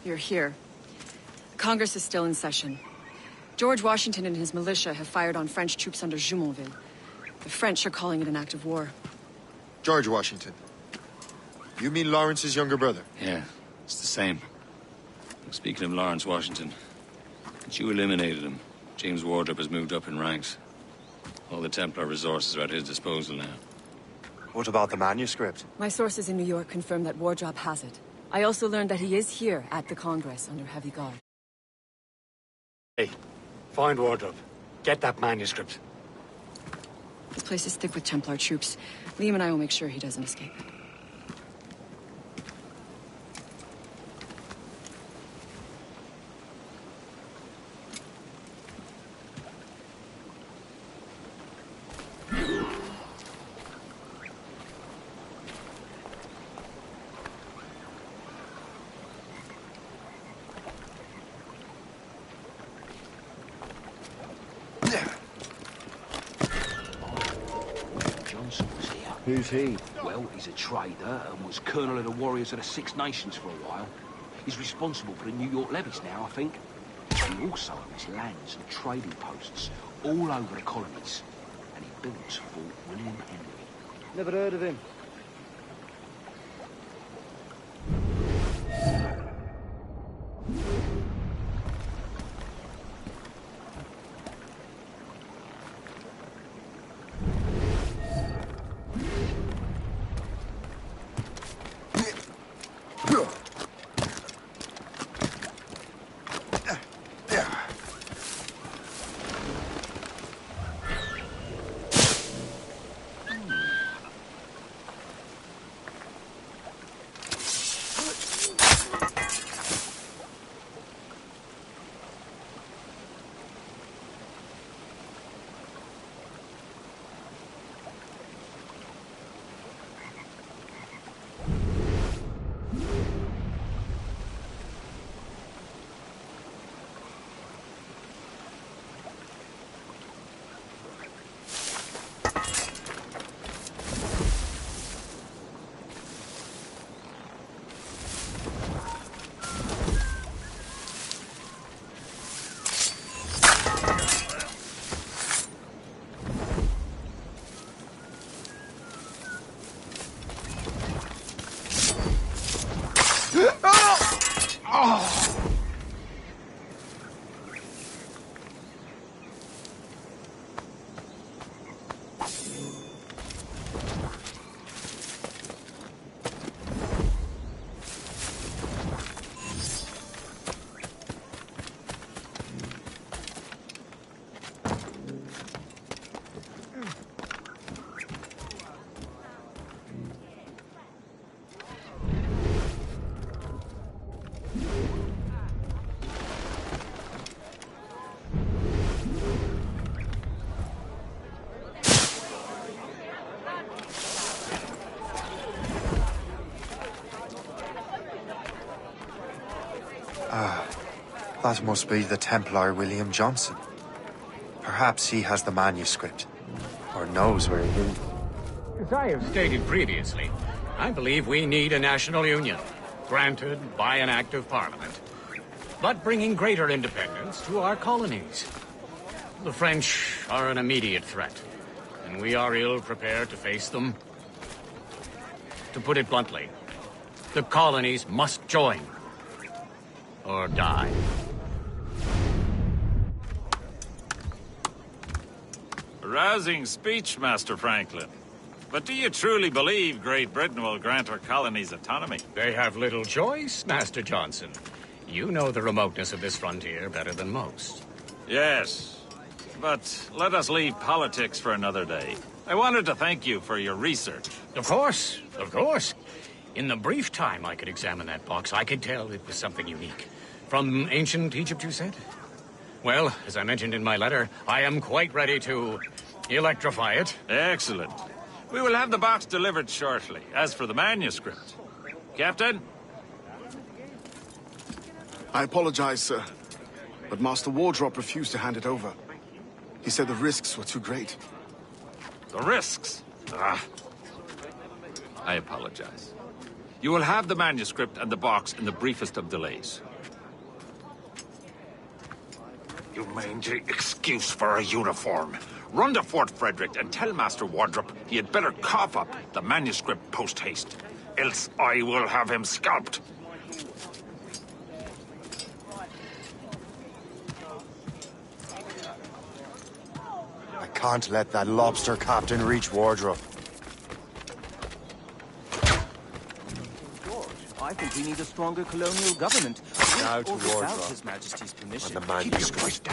You're here. Congress is still in session. George Washington and his militia have fired on French troops under Jumonville. The French are calling it an act of war. George Washington. You mean Lawrence's younger brother? Yeah, it's the same. Speaking of Lawrence Washington, since you eliminated him, James Wardrop has moved up in ranks. All the Templar resources are at his disposal now. What about the manuscript? My sources in New York confirm that Wardrop has it. I also learned that he is here at the Congress under heavy guard. Hey, find Wardrop. Get that manuscript. This place is thick with Templar troops. Liam and I will make sure he doesn't escape. Who's he? Well, he's a trader and was colonel of the warriors of the Six Nations for a while. He's responsible for the New York levies now, I think. He also owns lands and trading posts all over the colonies. And he built Fort William Henry. Never heard of him. That must be the Templar William Johnson. Perhaps he has the manuscript, or knows where it is. As I have stated previously, I believe we need a national union, granted by an act of parliament, but bringing greater independence to our colonies. The French are an immediate threat, and we are ill prepared to face them. To put it bluntly, the colonies must join, or die. A rousing speech, Master Franklin. But do you truly believe Great Britain will grant our colonies autonomy? They have little choice, Master Johnson. You know the remoteness of this frontier better than most. Yes, but let us leave politics for another day. I wanted to thank you for your research. Of course, of course. In the brief time I could examine that box, I could tell it was something unique. From ancient Egypt, you said? Well, as I mentioned in my letter, I am quite ready to electrify it. Excellent. We will have the box delivered shortly. As for the manuscript... Captain? I apologize, sir. But Master Wardrop refused to hand it over. He said the risks were too great. The risks? Ah. I apologize. You will have the manuscript and the box in the briefest of delays. You mangy excuse for a uniform. Run to Fort Frederick and tell Master Wardrop he had better cough up the manuscript post-haste. Else I will have him scalped. I can't let that lobster captain reach Wardrop. George, I think we need a stronger colonial government. Now to Or without Wardrop. His Majesty's permission. On the manuscript.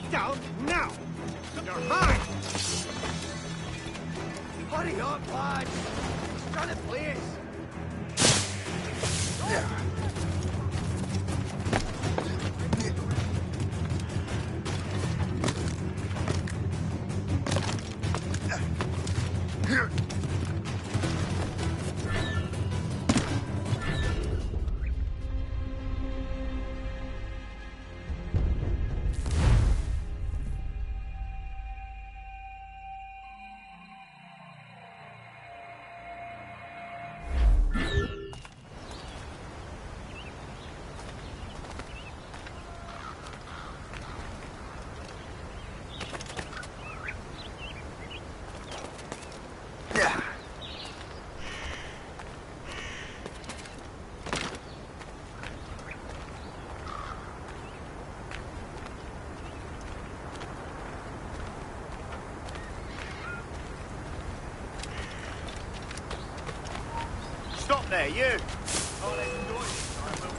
Down now! You're mine! Hurry up, lad! Run it, please! Stop there, you! Oh, let's enjoy this, I will.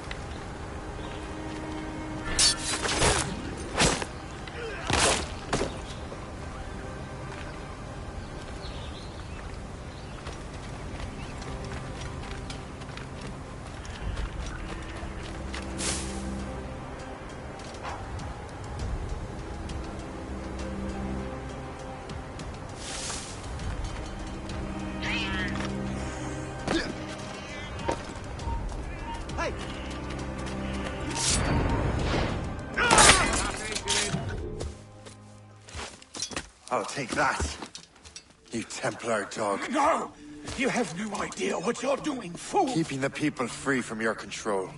I'll take that, you Templar dog. No! You have no idea what you're doing, fool! Keeping the people free from your control.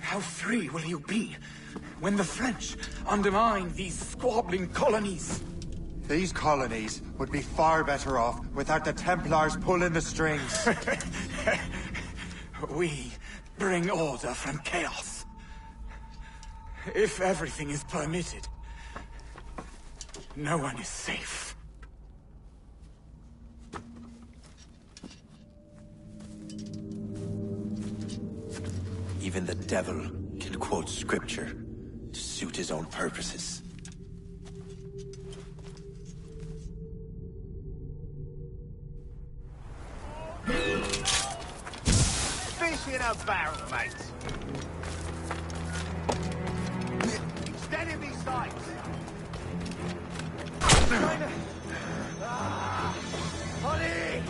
How free will you be when the French undermine these squabbling colonies? These colonies would be far better off without the Templars pulling the strings. We bring order from chaos. If everything is permitted, no one is safe. Even the devil can quote scripture to suit his own purposes. Fish in a barrel, mate. Steady me sights. Holly!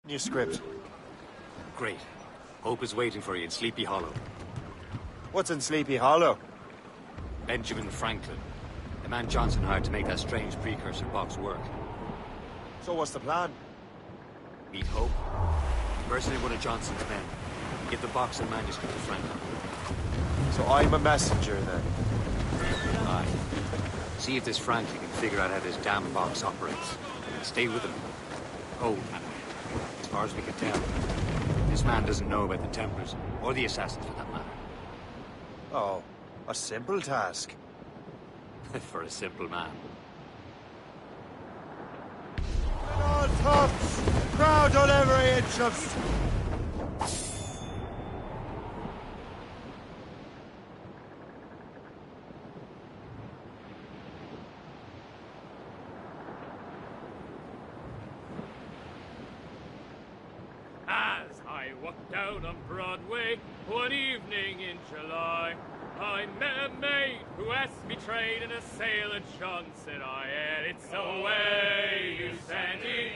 New script. Great. Hope is waiting for you in Sleepy Hollow. What's in Sleepy Hollow? Benjamin Franklin. The man Johnson hired to make that strange precursor box work. So what's the plan? Meet Hope. Impersonate one of Johnson's men. Give the box and manuscript to Franklin. So I'm a messenger then? Aye. See if this Franklin can figure out how this damn box operates. Stay with him. Oh, as far as we can tell, this man doesn't know about the Templars, or the Assassins for that matter. Oh, a simple task. For a simple man. All tops! Crowd on every inch of... As I walked down on Broadway one evening in July, I met a maid who asked me trade in a sailor John, said I, and it's away you Sandy,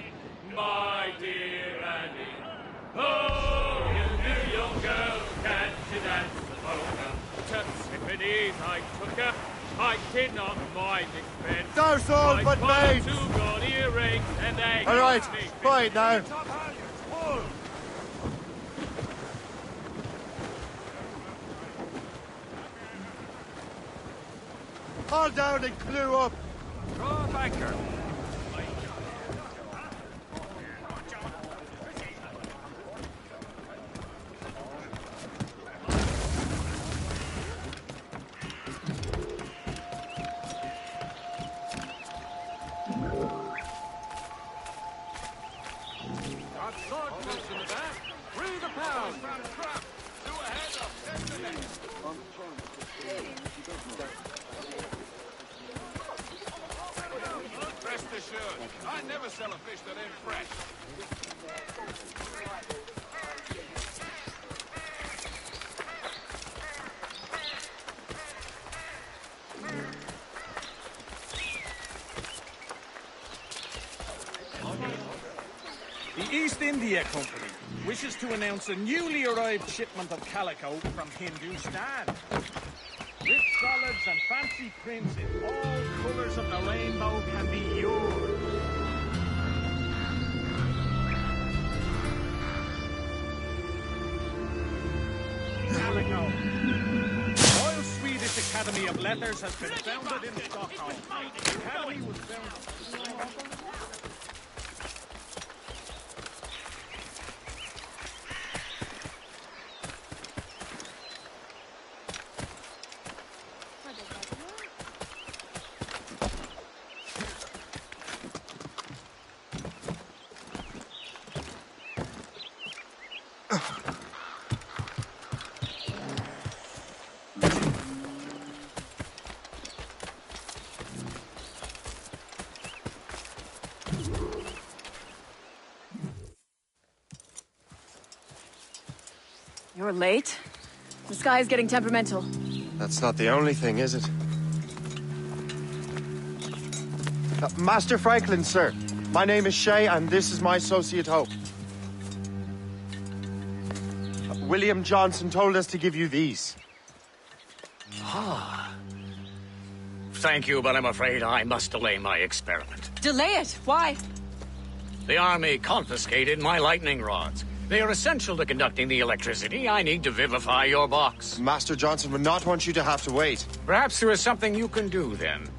my dear Andy. Oh, you new young girl, can't you dance the polka? To Tiffany's I took her, I did not mind expense. Those all but maids! 2 gold earrings and they All right, fine now. Haul down and clew up. Draw a banker. Got swordfish in the back. Bring the pound. Do a head up. Rest assured, I never sell a fish that ain't fresh. The East India Company wishes to announce a newly arrived shipment of calico from Hindustan. Rich solids and fancy prints in all colours of the rainbow can be yours. Calico. Royal Swedish Academy of Letters has been founded in Stockholm. The Academy was founded... We're late. The sky is getting temperamental. That's not the only thing, is it? Master Franklin, sir. My name is Shay, and this is my associate Hope. William Johnson told us to give you these. Ah. Thank you, but I'm afraid I must delay my experiment. Delay it? Why? The army confiscated my lightning rods. They are essential to conducting the electricity I need to vivify your box. Master Johnson would not want you to have to wait. Perhaps there is something you can do, then.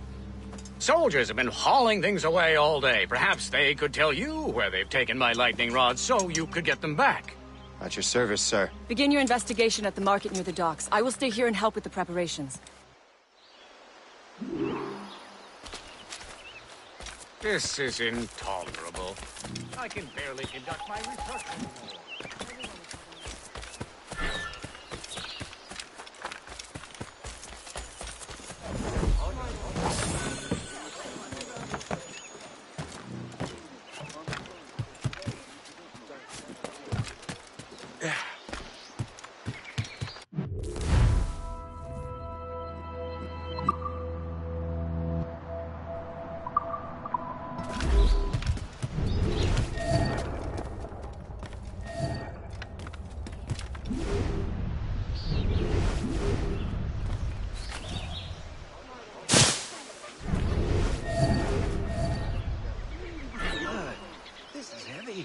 Soldiers have been hauling things away all day. Perhaps they could tell you where they've taken my lightning rods so you could get them back. At your service, sir. Begin your investigation at the market near the docks. I will stay here and help with the preparations. This is intolerable. I can barely conduct my research anymore.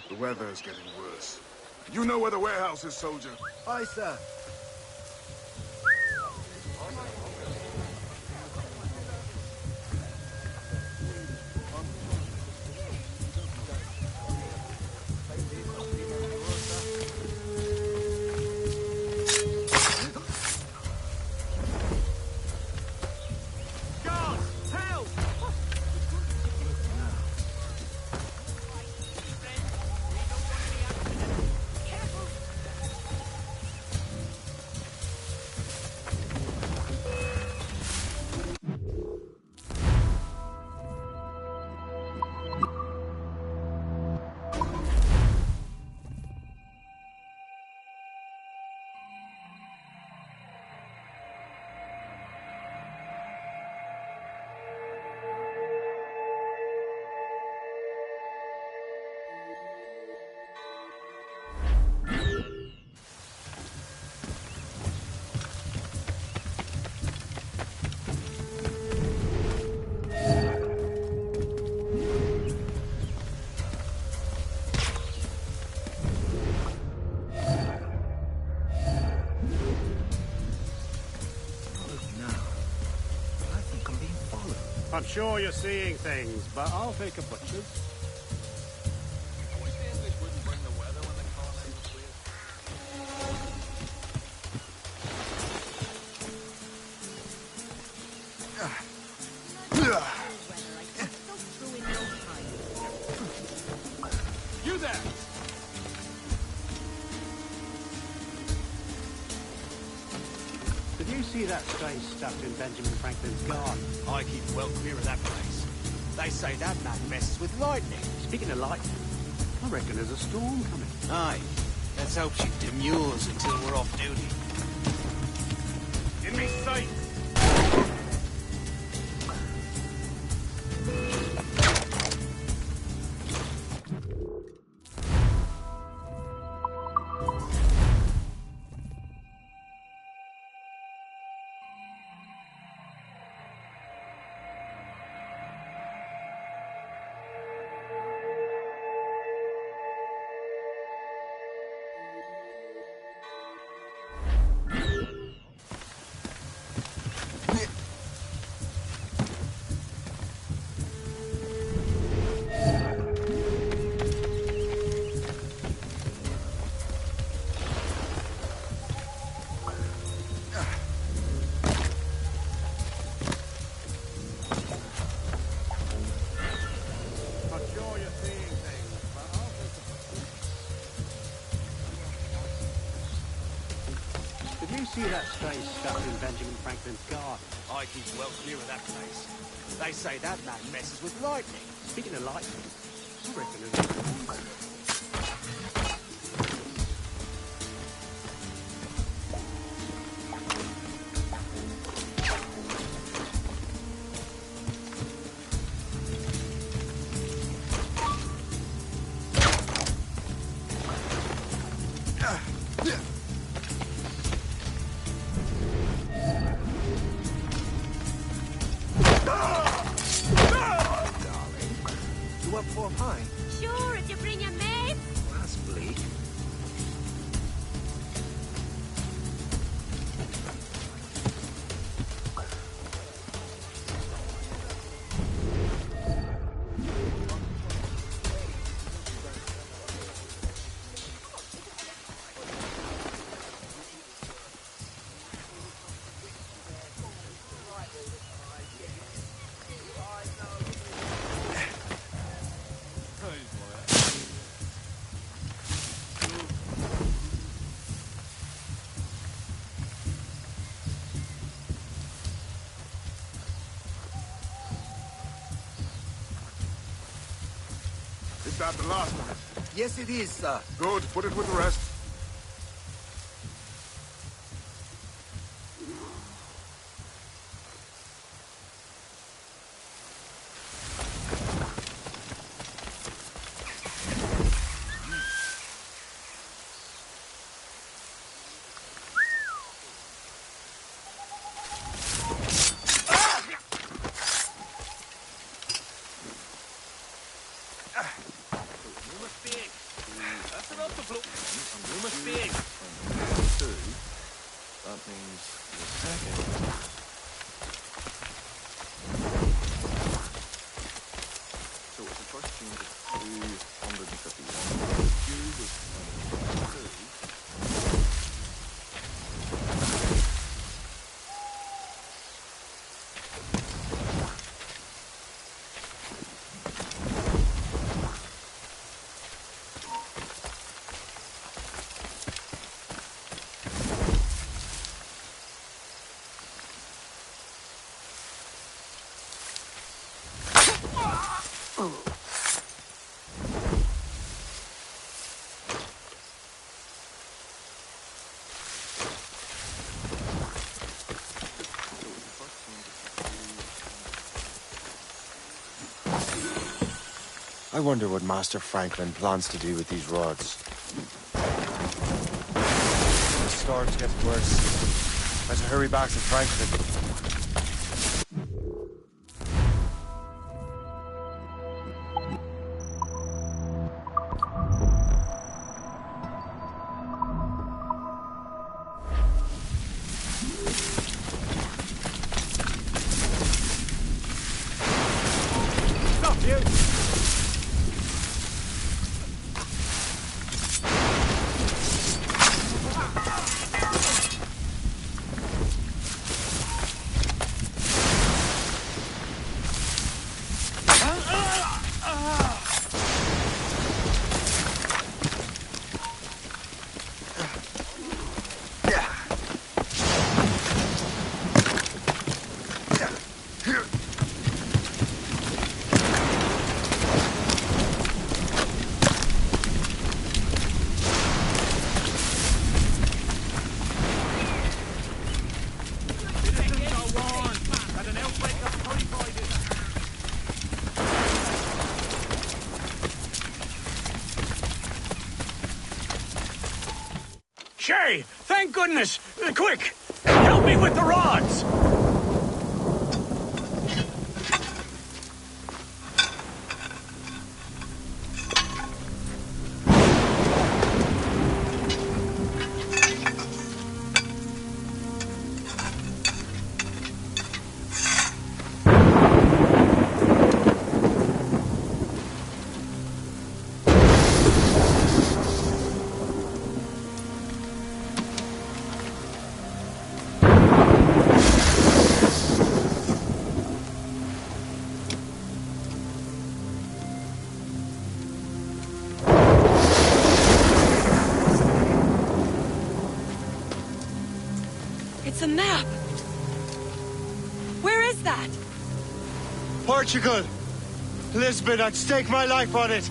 The weather is getting worse. You know where the warehouse is, soldier? Aye, sir. I'm sure you're seeing things, but I'll take a butcher's. You there! Did you see that strange stuff in Benjamin Franklin's garden? I keep well clear of that place. They say that man messes with lightning. Speaking of lightning, I reckon there's a storm coming. Aye. Let's hope she demurs until we're off duty. Give me sight! Did you see that strange stuff in Benjamin Franklin's garden? I keep well clear of that place. They say that man messes with lightning. Speaking of lightning, I reckon there's a pie? Sure, if you bring your mates. Well, that's bleak. Is that the last of it? Yes, it is, sir. Good. Put it with the rest. That means the second. So it's the first change of 251. Q was 22. I wonder what Master Franklin plans to do with these rods. The storm's getting worse. Better hurry back to Franklin. Shay, thank goodness! Quick! Help me with the rods! It's a map! Where is that? Portugal! Lisbon, I'd stake my life on it!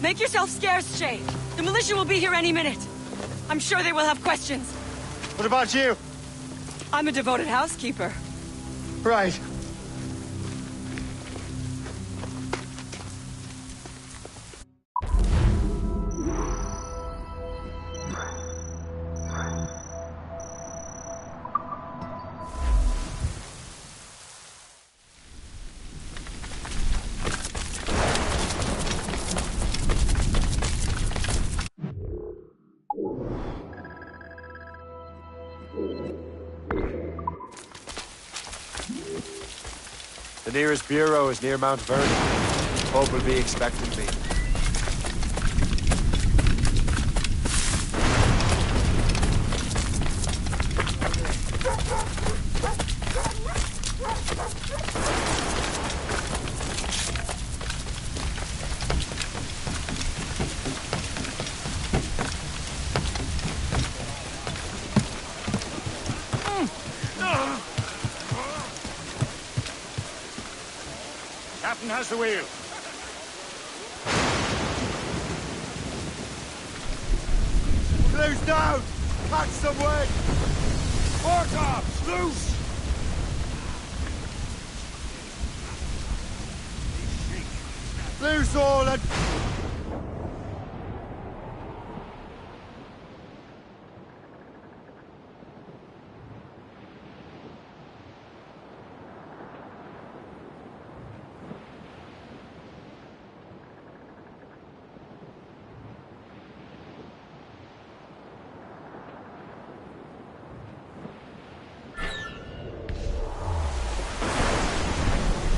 Make yourself scarce, Shay. The militia will be here any minute. I'm sure they will have questions. What about you? I'm a devoted housekeeper. Right. The nearest bureau is near Mount Vernon. Pope will be expecting me. Captain has the wheel. Loose down! Catch some wind! Forecops, loose! Loose all and...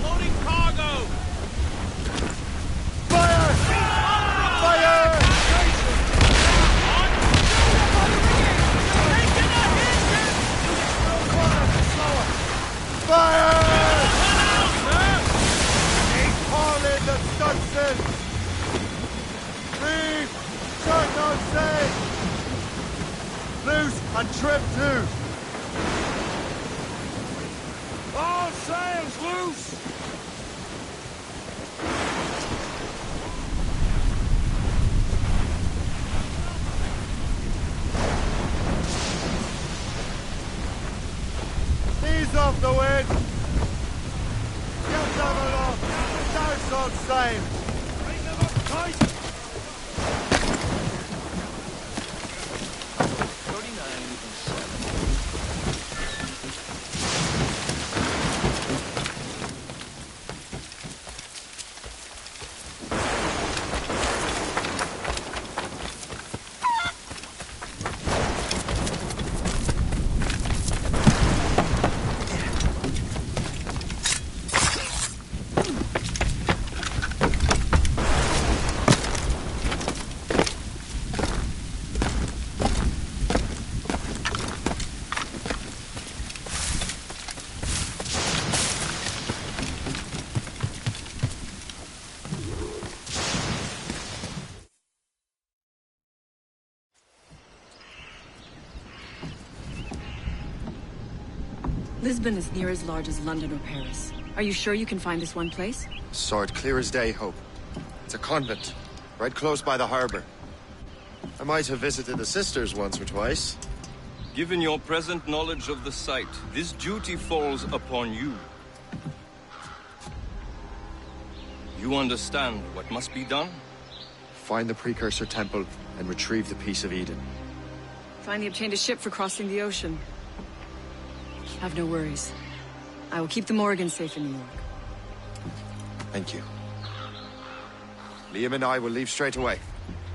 Loading cargo! Fire! Fire! Fire! Haul in the stunson! Leave! Turn on sail! Loose and trim too! All sails loose! Ease off the wind! Get them aloft! Douse on sail! Bring them up tight! 39 and 7. Lisbon is near as large as London or Paris. Are you sure you can find this one place? Saw it clear as day, Hope. It's a convent, right close by the harbor. I might have visited the sisters once or twice. Given your present knowledge of the site, this duty falls upon you. You understand what must be done? Find the Precursor Temple and retrieve the Piece of Eden. Finally obtained a ship for crossing the ocean. Have no worries. I will keep the Morgans safe in New York. Thank you. Liam and I will leave straight away.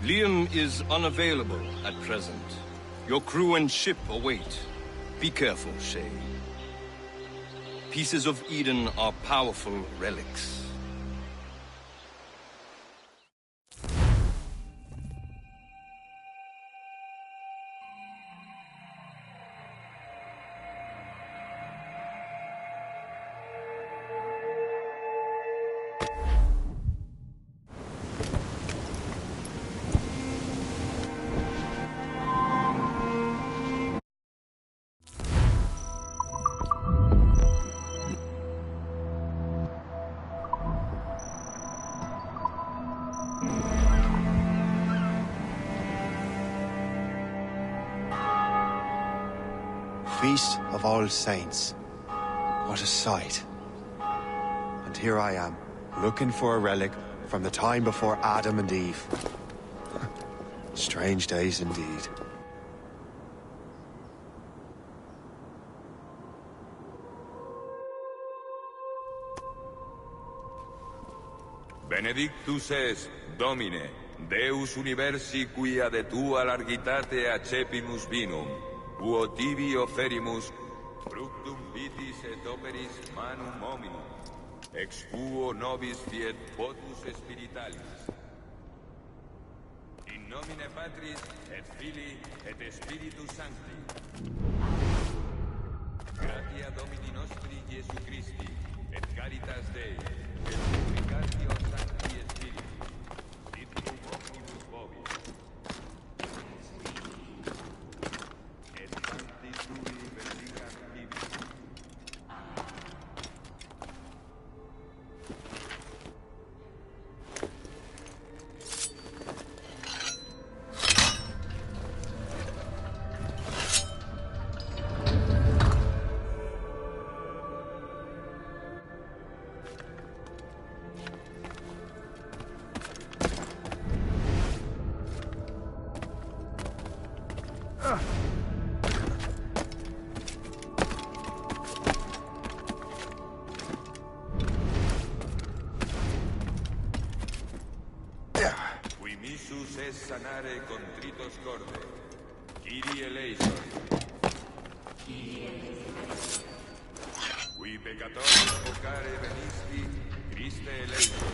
Liam is unavailable at present. Your crew and ship await. Be careful, Shay. Pieces of Eden are powerful relics. Feast of All Saints. What a sight. And here I am, looking for a relic from the time before Adam and Eve. Strange days indeed. Benedictus es, Domine, Deus universi quia de tua largitate accepimus vinum, uo tibi oferimus, fructum vitis et operis manum hominum. Ex quo nobis fiet votus spiritualis. In nomine Patris et Filii et Spiritus Sancti. Gratia Domini nostri Iesu Christi, et caritas Dei, et supplicatio Sancti Spiritus, sit cum omnibus vobis. Et sancti tui benedicat vivit. Sanare contritos corde. Kyrie eleison. Qui peccatoris vocare venisti, Christe eleison.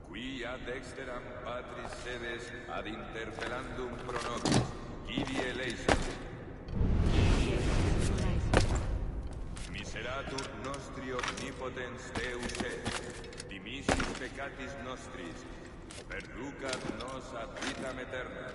Qui ad exteram Patris sedes ad interpellandum pro nobis, Kyrie eleison. Miseratur nostri omnipotens Deus et, dimissis peccatis nostris, perducat nos ad vitam aeterna.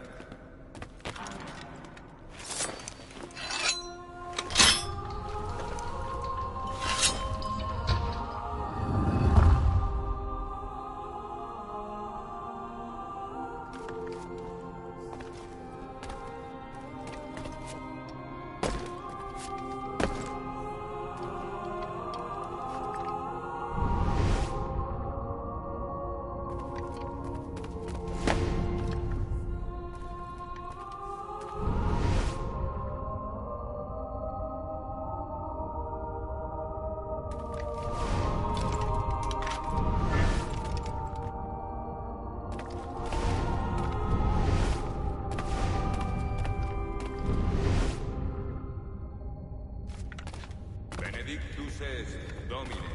Benedictus est, Domine,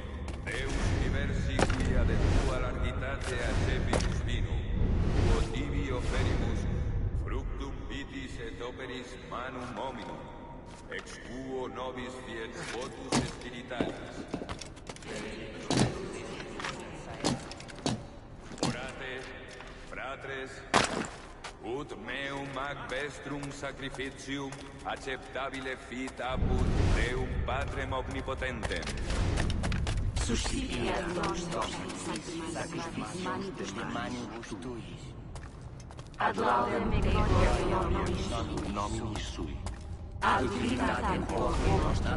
Deus universi quia de tua largitate accepimus vinum, quo tibi oferimus, fructum vitis et operis manum hominum, ex quo nobis fiet votus spiritualis. Orate, fratres, ut meum ac vestrum sacrificium acceptabile fit apud Deum Patrem omnipotentem. Suscipiat nostros sacrificiis manibus tuis. Ad laudem Dei nominis sui. Ad vitatem orbe nostra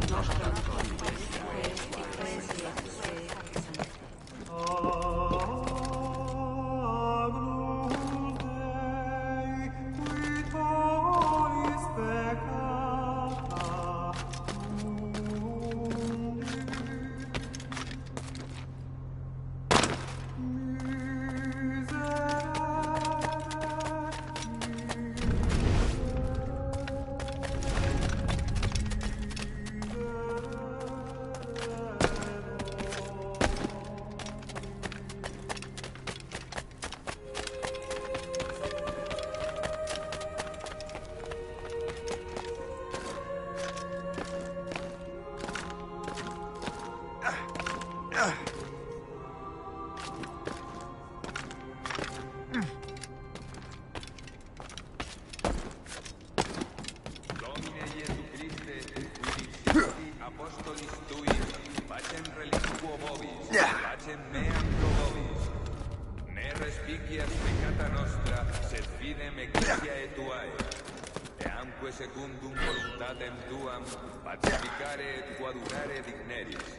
secundum voluntatem tuam pacificare et coadunare digneris,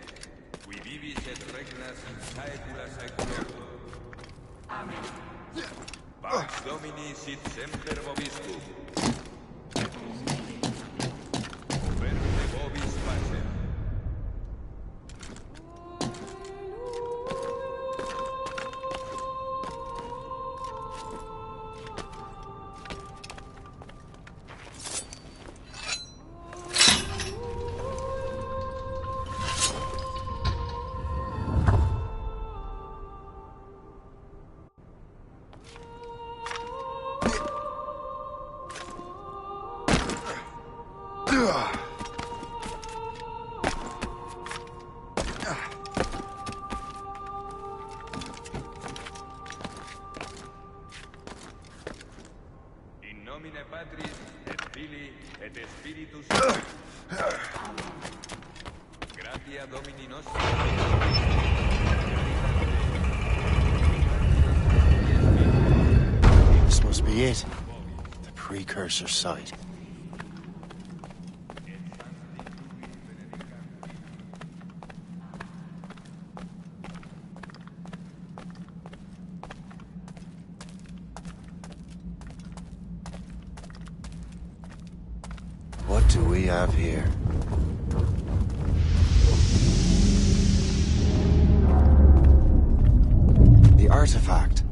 qui vivis et regnas in saecula saeculorum. Amen. Pax Domini sit semper vobiscum. Overte vobis pacem. In nomine Patris et Filii et Spiritus Gratia Domini nostri. This must be it. The precursor site. What do we have here? The artifact.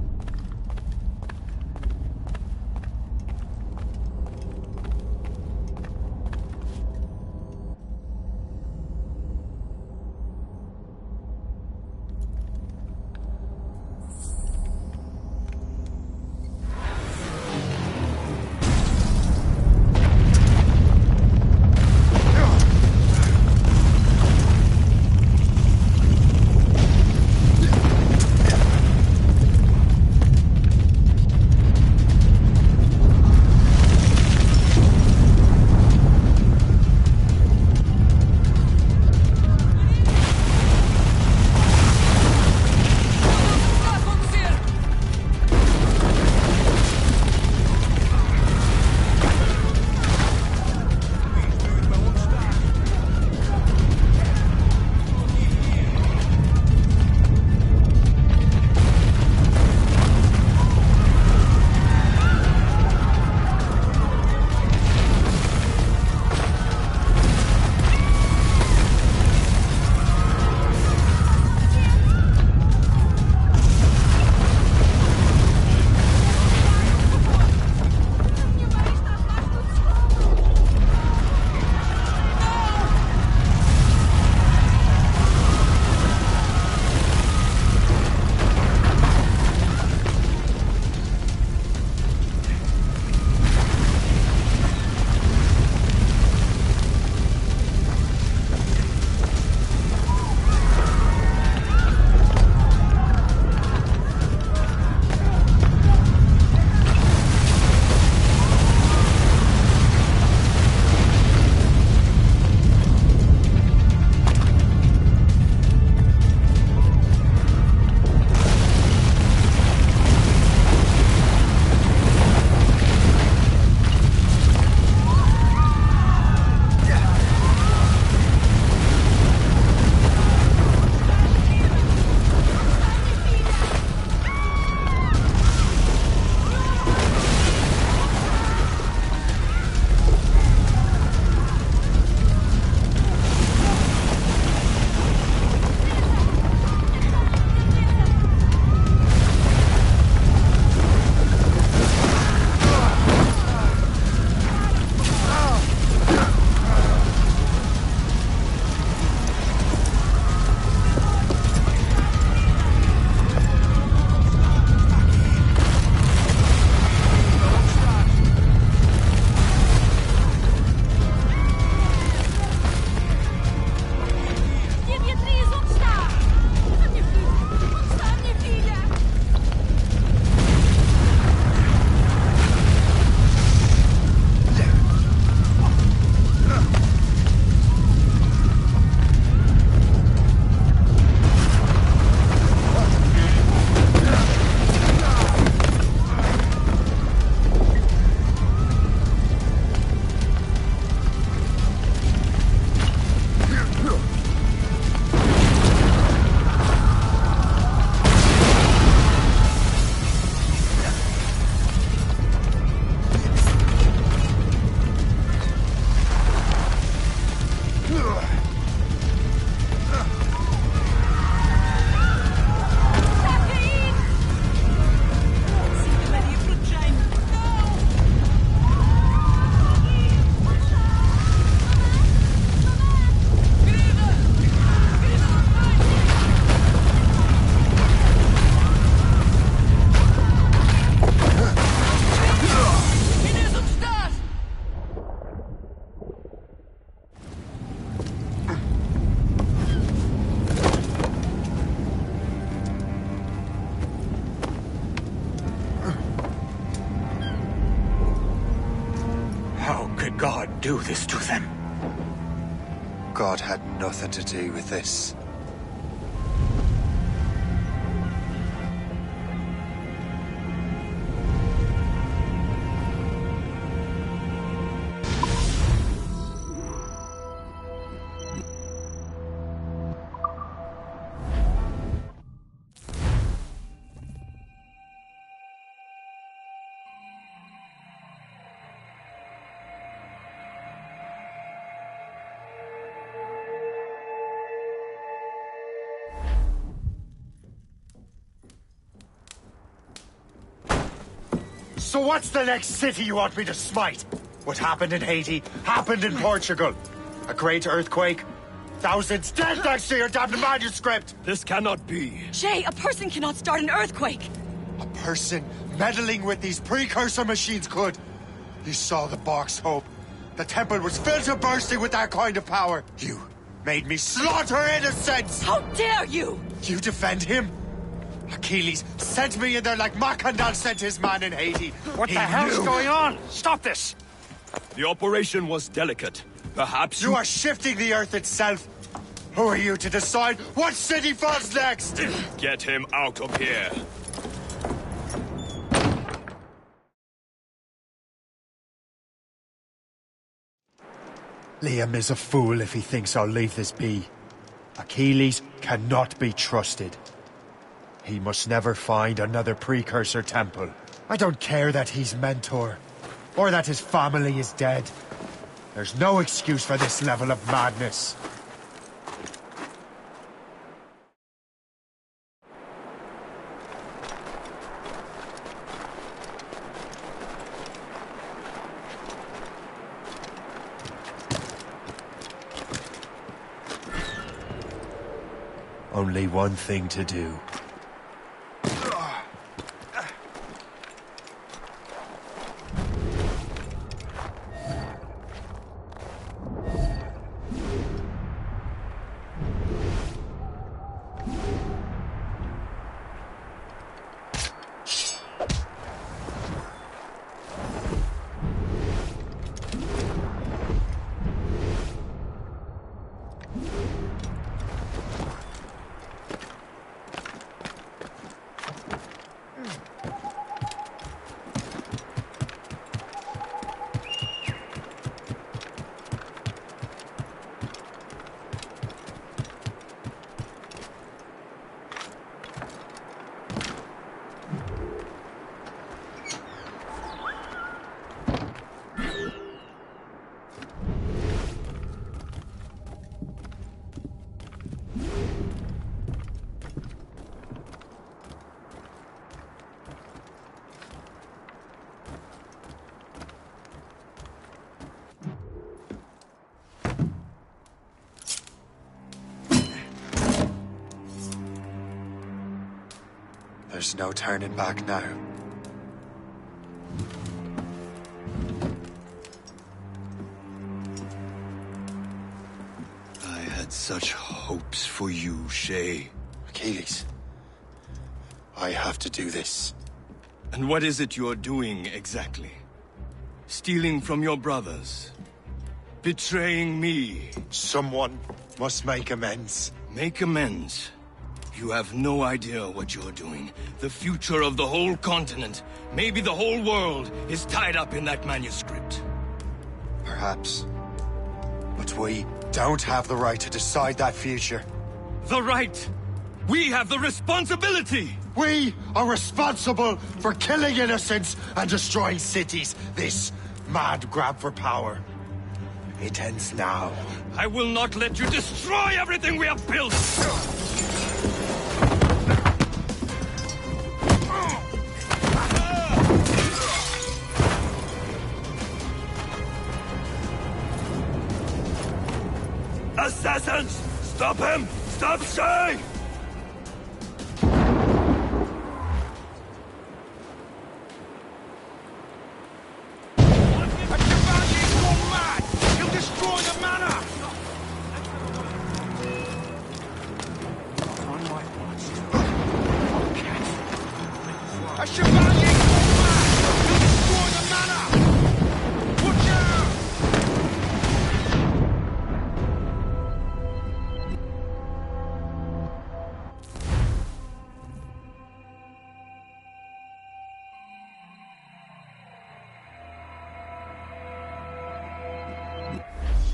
How could God do this to them? God had nothing to do with this. So what's the next city you want me to smite? What happened in Haiti happened in Portugal. A great earthquake. Thousands dead thanks to your damned manuscript! This cannot be. Shay, a person cannot start an earthquake! A person meddling with these precursor machines could. You saw the box, Hope. The temple was filled to bursting with that kind of power. You made me slaughter innocents! How dare you! You defend him? Achilles sent me in there like Macandal sent his man in Haiti. What the hell's going on? Stop this! The operation was delicate. Perhaps you are shifting the earth itself. Who are you to decide what city falls next? Get him out of here. Liam is a fool if he thinks I'll leave this be. Achilles cannot be trusted. He must never find another precursor temple. I don't care that he's mentor, or that his family is dead. There's no excuse for this level of madness. Only one thing to do. There's no turning back now. I had such hopes for you, Shay. Achilles, I have to do this. And what is it you're doing exactly? Stealing from your brothers? Betraying me? Someone must make amends. Make amends? You have no idea what you're doing. The future of the whole continent, maybe the whole world, is tied up in that manuscript. Perhaps. But we don't have the right to decide that future. The right! We have the responsibility! We are responsible for killing innocents and destroying cities. This mad grab for power. It ends now. I will not let you destroy everything we have built! Assassins! Stop him! Stop Shay! A Chevalier gone mad! He'll destroy the manor! Watch out!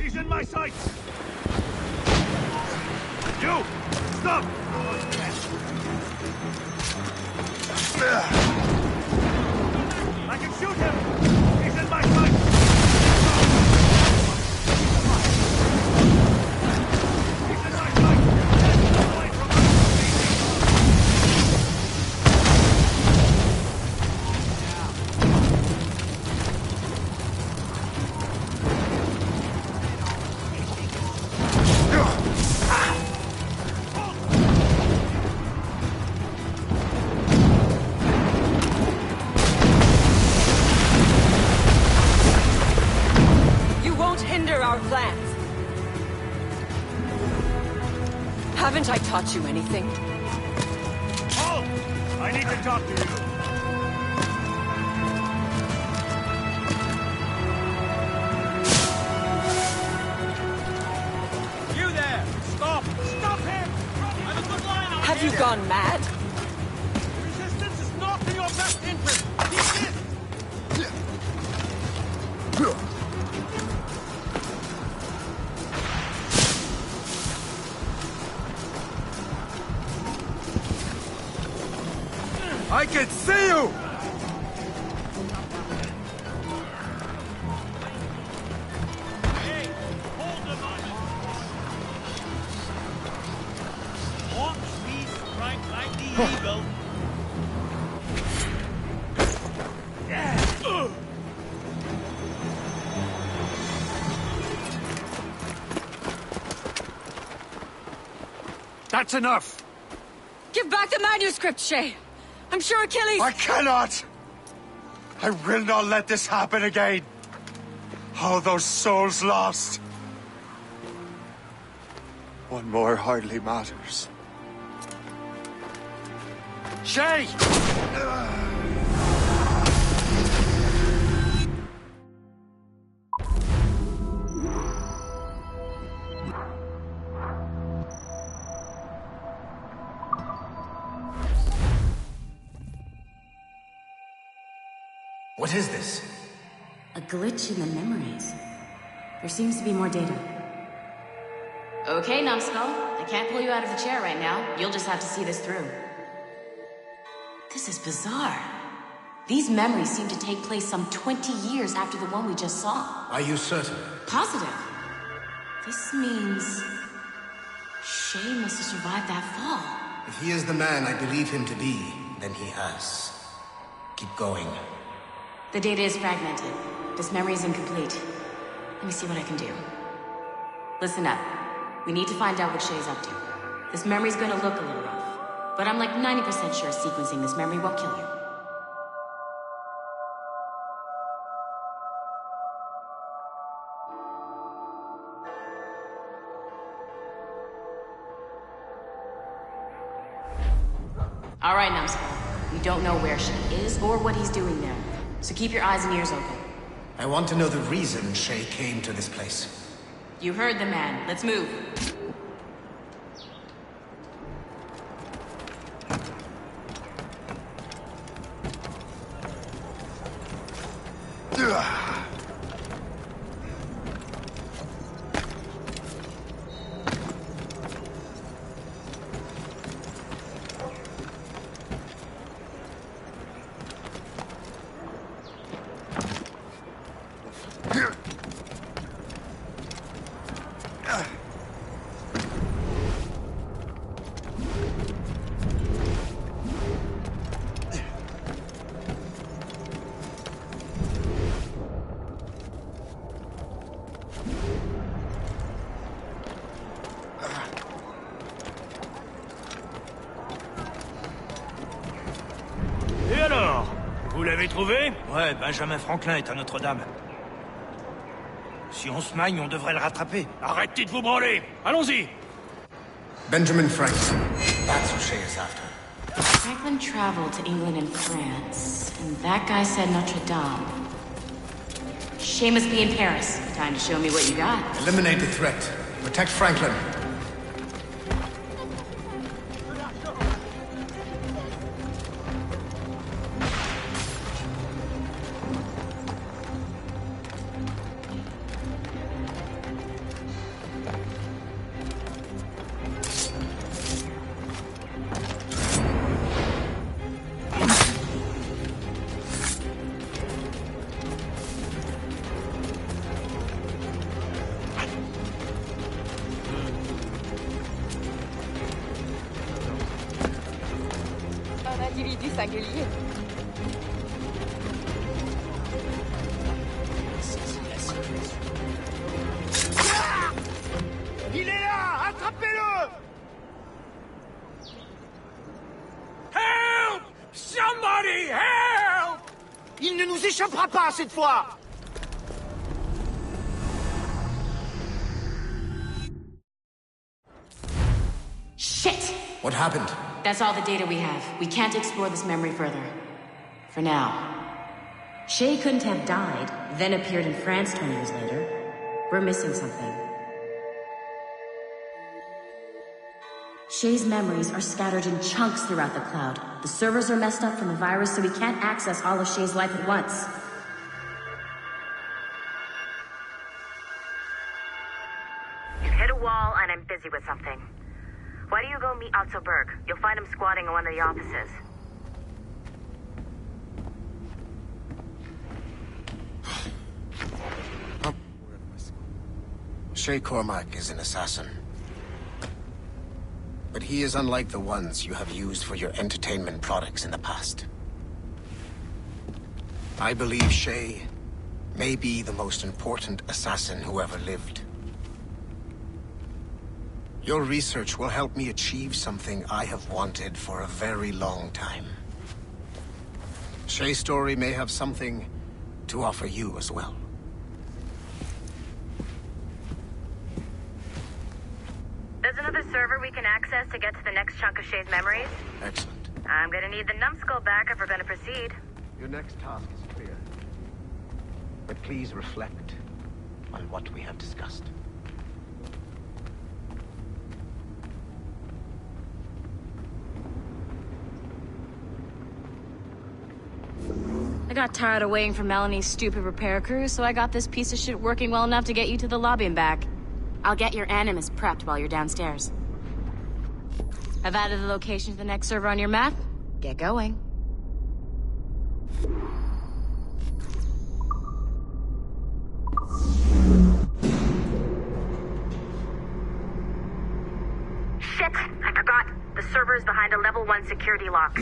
He's in my sights! You! Stop! I can shoot him! He's in my sights! He's in my sights! Away from us! Haven't I taught you anything? Halt! I need to talk to you. You there! Stop! Stop him! I'm a good line out Have you gone mad? Resistance is not in your best interest! Desist! I can see you! Hey, hold the money! Once we strike like the eagle... That's enough! Give back the manuscript, Shay! I'm sure Achilles... I cannot! I will not let this happen again! All those souls lost! One more hardly matters. Shay! What is this? A glitch in the memories. There seems to be more data. Okay, Numbskull. I can't pull you out of the chair right now. You'll just have to see this through. This is bizarre. These memories seem to take place some 20 years after the one we just saw. Are you certain? Positive. This means... Shay must have survived that fall. If he is the man I believe him to be, then he has. Keep going. The data is fragmented. This memory is incomplete. Let me see what I can do. Listen up. We need to find out what Shay's up to. This memory's gonna look a little rough, but I'm like 90% sure sequencing this memory won't kill you. All right, Numbskull. We don't know where Shay is or what he's doing there. So keep your eyes and ears open. I want to know the reason Shay came to this place. You heard the man. Let's move. Et alors? Vous l'avez trouvé? Ouais, Benjamin Franklin est à Notre-Dame. Si on se magne, on devrait le rattraper. Arrêtez de vous branler! Allons-y! Benjamin Franklin. That's who Shay is after. Franklin traveled to England and France, and that guy said Notre Dame. Shay must be in Paris. Time to show me what you got. Eliminate the threat. Protect Franklin. individu singulier. Il est là! Attrapez-le! Help! Somebody help! Il ne nous échappera pas cette fois! Shit! What happened? That's all the data we have. We can't explore this memory further. For now. Shay couldn't have died, then appeared in France 20 years later. We're missing something. Shay's memories are scattered in chunks throughout the cloud. The servers are messed up from the virus, so we can't access all of Shay's life at once. You hit a wall, and I'm busy with something. Why do you go meet Otto Berg? You'll find him squatting in one of the offices. Shay Cormac is an assassin. But he is unlike the ones you have used for your entertainment products in the past. I believe Shay may be the most important assassin who ever lived. Your research will help me achieve something I have wanted for a very long time. Shay's story may have something to offer you as well. There's another server we can access to get to the next chunk of Shay's memories. Excellent. I'm gonna need the numbskull back if we're gonna proceed. Your next task is clear. But please reflect on what we have discussed. I got tired of waiting for Melanie's stupid repair crew, so I got this piece of shit working well enough to get you to the lobby and back. I'll get your Animus prepped while you're downstairs. I've added the location to the next server on your map. Get going. Shit! I forgot. The server is behind a level 1 security lock.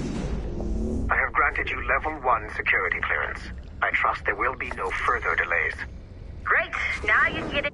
I have granted you level 1 security clearance. I trust there will be no further delays. Great! Now you can get it.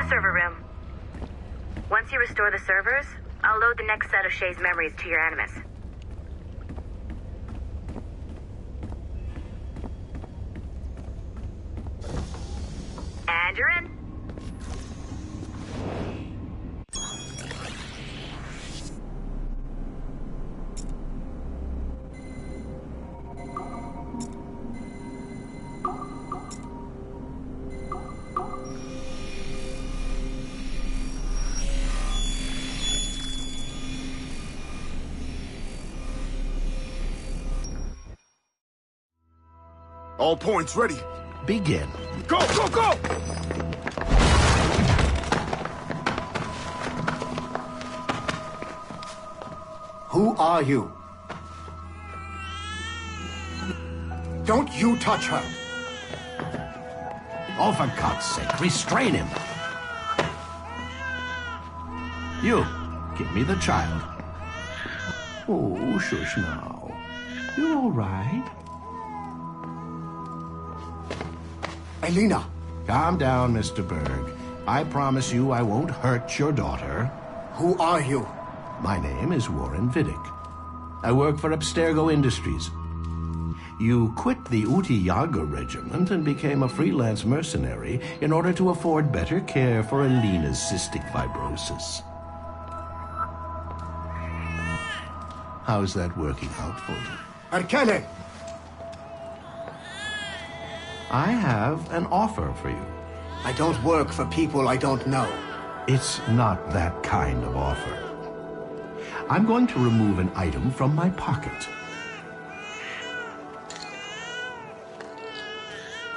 Server room. Once you restore the servers, I'll load the next set of Shay's memories to your Animus. And you're in. All points ready. Begin. Go, go, go! Who are you? Don't you touch her! Oh, for God's sake, restrain him! You, give me the child. Oh, shush now. You're all right. Elena! Calm down, Mr. Berg. I promise you I won't hurt your daughter. Who are you? My name is Warren Vidic. I work for Abstergo Industries. You quit the Uti Yaga regiment and became a freelance mercenary in order to afford better care for Elena's cystic fibrosis. How's that working out for you? Arkane! I have an offer for you. I don't work for people I don't know. It's not that kind of offer. I'm going to remove an item from my pocket.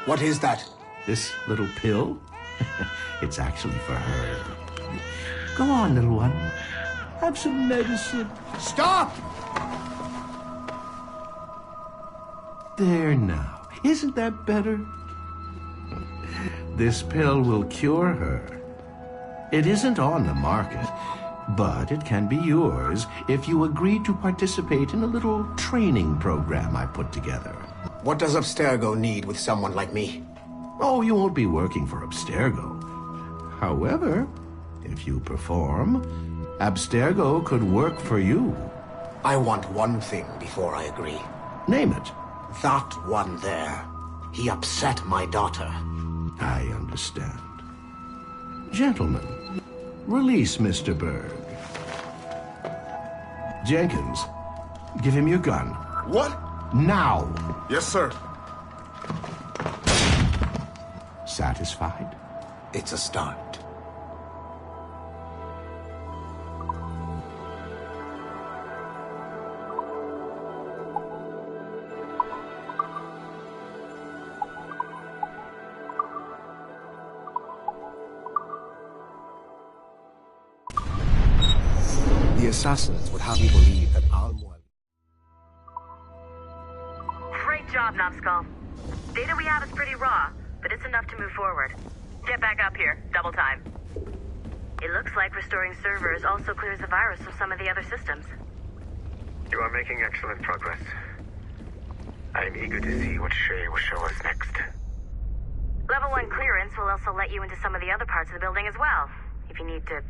What is that? This little pill? It's actually for her. Go on, little one. Have some medicine. Stop! There now. Isn't that better? This pill will cure her. It isn't on the market, but it can be yours if you agree to participate in a little training program I put together. What does Abstergo need with someone like me? Oh, you won't be working for Abstergo. However, if you perform, Abstergo could work for you. I want one thing before I agree. Name it. That one there. He upset my daughter. I understand. Gentlemen, release Mr. Berg. Jenkins, give him your gun. What? Now! Yes, sir. Satisfied? It's a start. The assassins would have you believe that Al-Mualim... Great job, Numbskull. Data we have is pretty raw, but it's enough to move forward. Get back up here. Double time. It looks like restoring servers also clears the virus from some of the other systems. You are making excellent progress. I am eager to see what Shay will show us next. Level 1 clearance will also let you into some of the other parts of the building as well, if you need to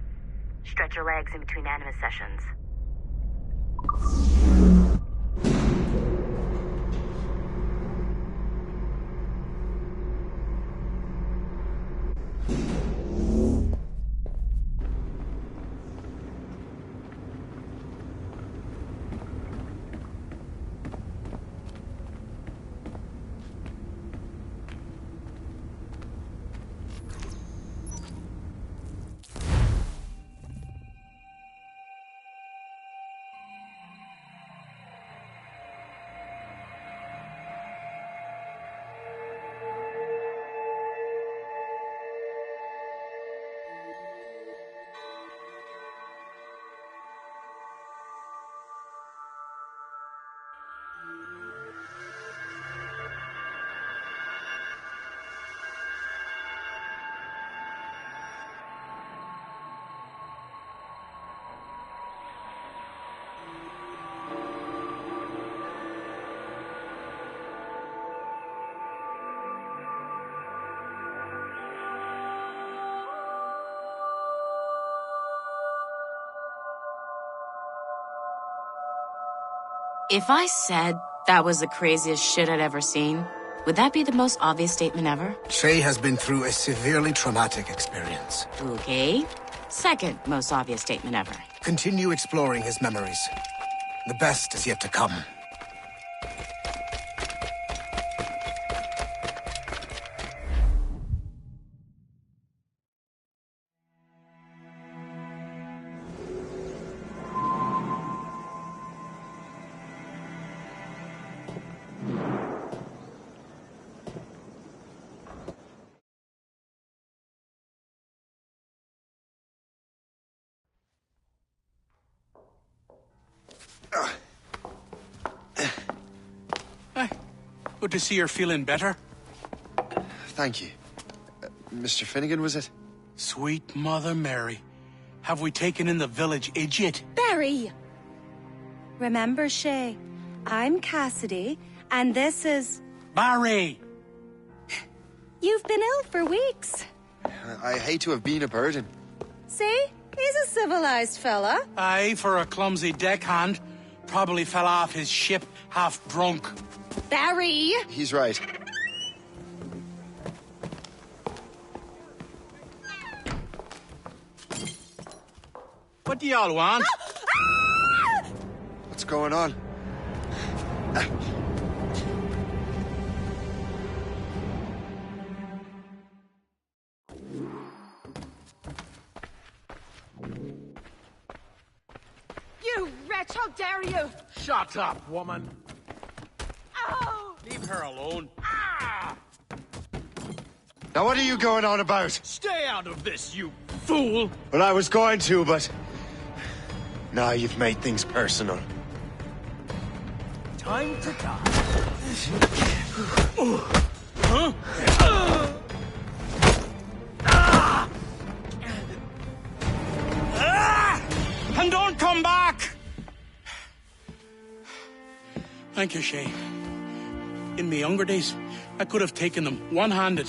stretch your legs in between Animus sessions. If I said that was the craziest shit I'd ever seen, would that be the most obvious statement ever? Shay has been through a severely traumatic experience. Okay. Second most obvious statement ever. Continue exploring his memories. The best is yet to come. Good to see you're feeling better. Thank you. Mr. Finnegan, was it? Sweet Mother Mary. Have we taken in the village idiot? Barry! Remember, Shay, I'm Cassidy, and this is... Barry! You've been ill for weeks. I hate to have been a burden. See? He's a civilized fella. Aye, for a clumsy deckhand. Probably fell off his ship half drunk. Barry! He's right. What do y'all want? What's going on? You wretch, how dare you! Shut up, woman. Ow! Leave her alone. Now what are you going on about? Stay out of this, you fool! Well, I was going to, but... now you've made things personal. Time to die. And don't come back! Thank you, Shay. In my younger days, I could have taken them one-handed.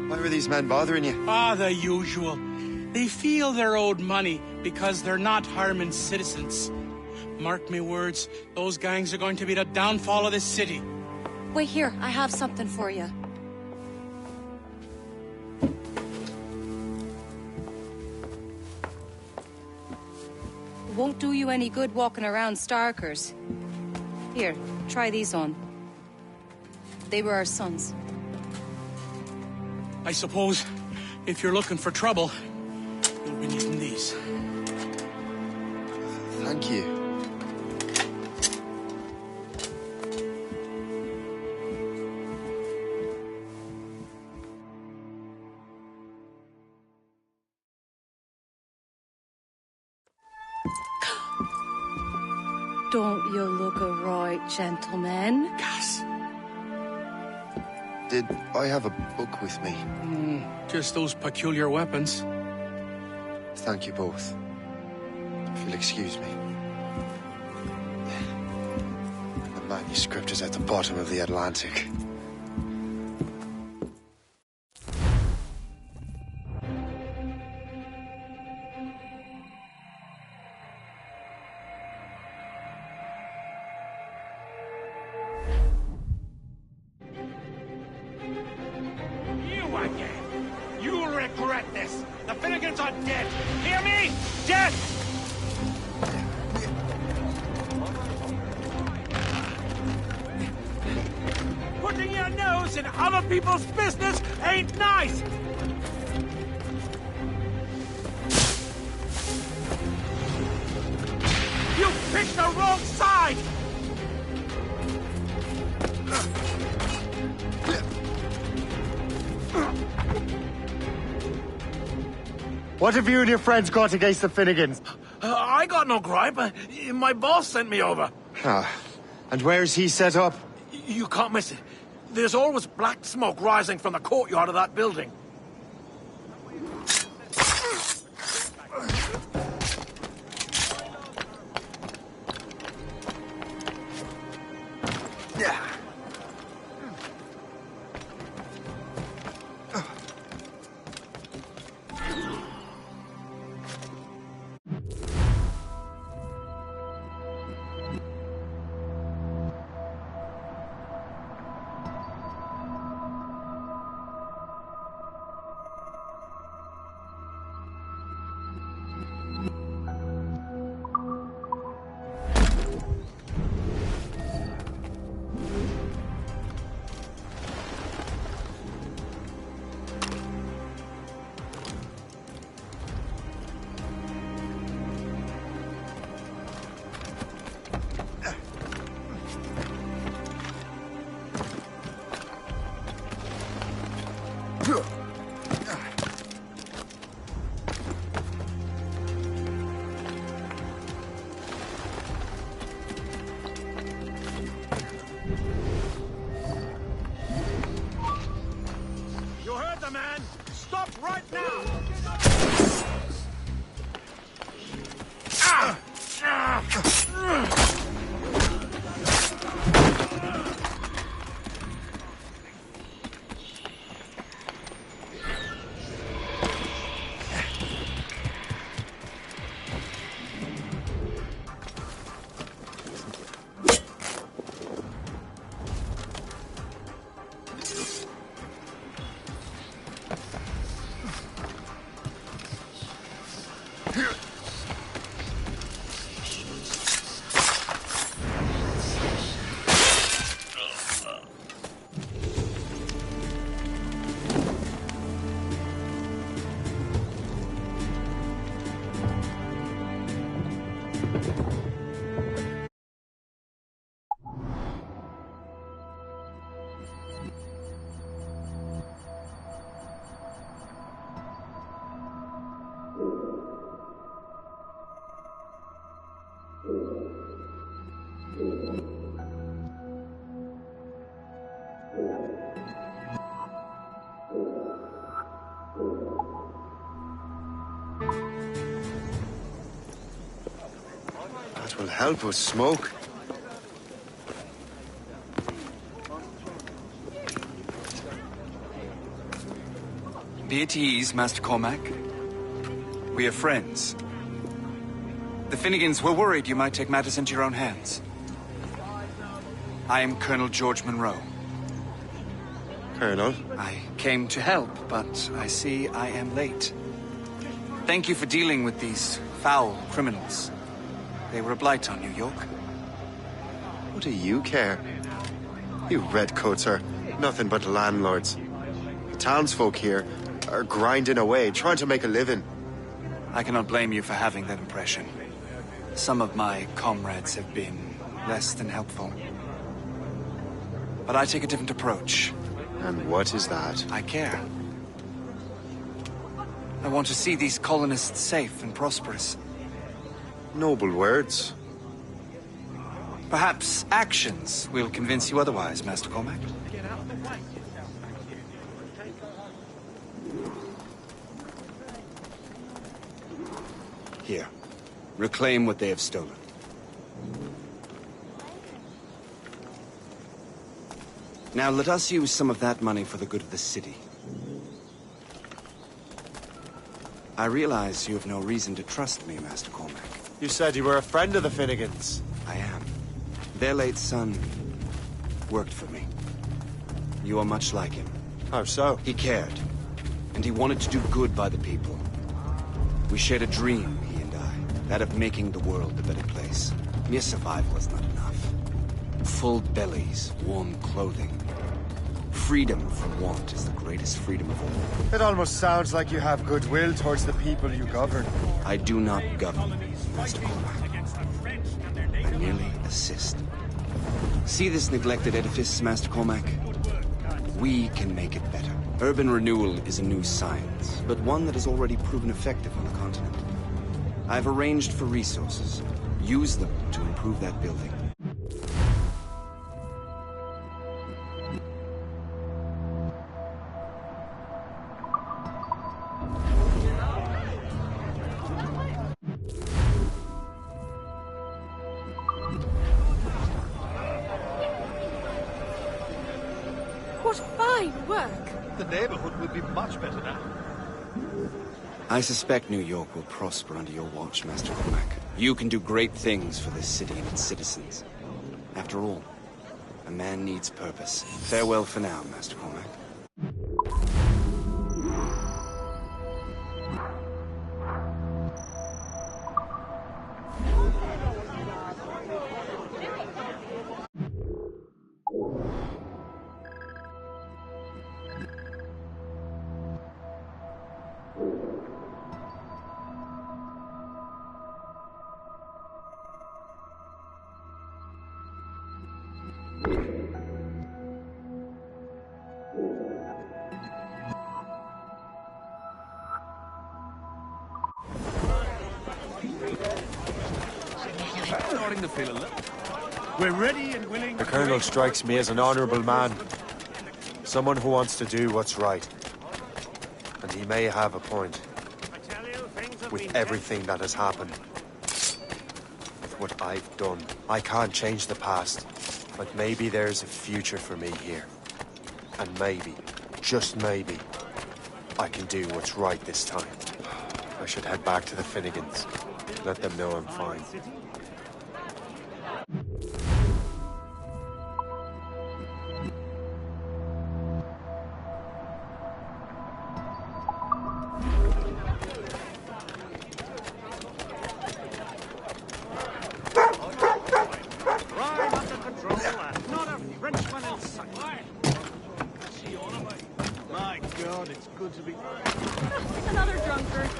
Why were these men bothering you? Ah, the usual. They feel they're owed money because they're not harming citizens. Mark me words, those gangs are going to be the downfall of this city. Wait here, I have something for you. Won't do you any good walking around Starkers. Here, try these on. They were our sons. I suppose, if you're looking for trouble, you'll be needing these. Thank you. Don't you look a right, gentlemen? Cass. Did I have a book with me? Just those peculiar weapons. Thank you both. If you'll excuse me. The manuscript is at the bottom of the Atlantic. You'll regret this. The Finnegans are dead. Hear me? Dead! Putting your nose in other people's business ain't nice. You picked the wrong side. What have you and your friends got against the Finnegans? I got no gripe. My boss sent me over. Ah, and where's he set up? You can't miss it. There's always black smoke rising from the courtyard of that building. That will help us smoke. Be at ease, Master Cormac. We are friends. The Finnegans were worried you might take matters into your own hands. I am Colonel George Monroe. Colonel? I came to help, but I see I am late. Thank you for dealing with these foul criminals. They were a blight on New York. What do you care? You redcoats are nothing but landlords. The townsfolk here are grinding away, trying to make a living. I cannot blame you for having that impression. Some of my comrades have been less than helpful. But I take a different approach. And what is that? I care. I want to see these colonists safe and prosperous. Noble words. Perhaps actions will convince you otherwise, Master Cormac. Here. Reclaim what they have stolen. Now let us use some of that money for the good of the city. I realize you have no reason to trust me, Master Cormac. You said you were a friend of the Finnegans. I am. Their late son worked for me. You are much like him. How so? He cared, and he wanted to do good by the people. We shared a dream, he and I, that of making the world a better place. Mere survival is not enough. Full bellies, warm clothing. Freedom from want is the greatest freedom of all. It almost sounds like you have goodwill towards the people you govern. I do not govern, Master Cormac. I merely assist. See this neglected edifice, Master Cormac? We can make it better. Urban renewal is a new science, but one that has already proven effective on the continent. I've arranged for resources. Use them to improve that building. What fine work! The neighborhood will be much better now. I suspect New York will prosper under your watch, Master Cormac. You can do great things for this city and its citizens. After all, a man needs purpose. Farewell for now, Master Cormac. We're ready and willing. The Colonel strikes me as an honorable man. Someone who wants to do what's right. And he may have a point. With everything that has happened. With what I've done. I can't change the past. But maybe there's a future for me here. And maybe, just maybe, I can do what's right this time. I should head back to the Finnegans. Let them know I'm fine. My God, it's good to be... Another drunkard.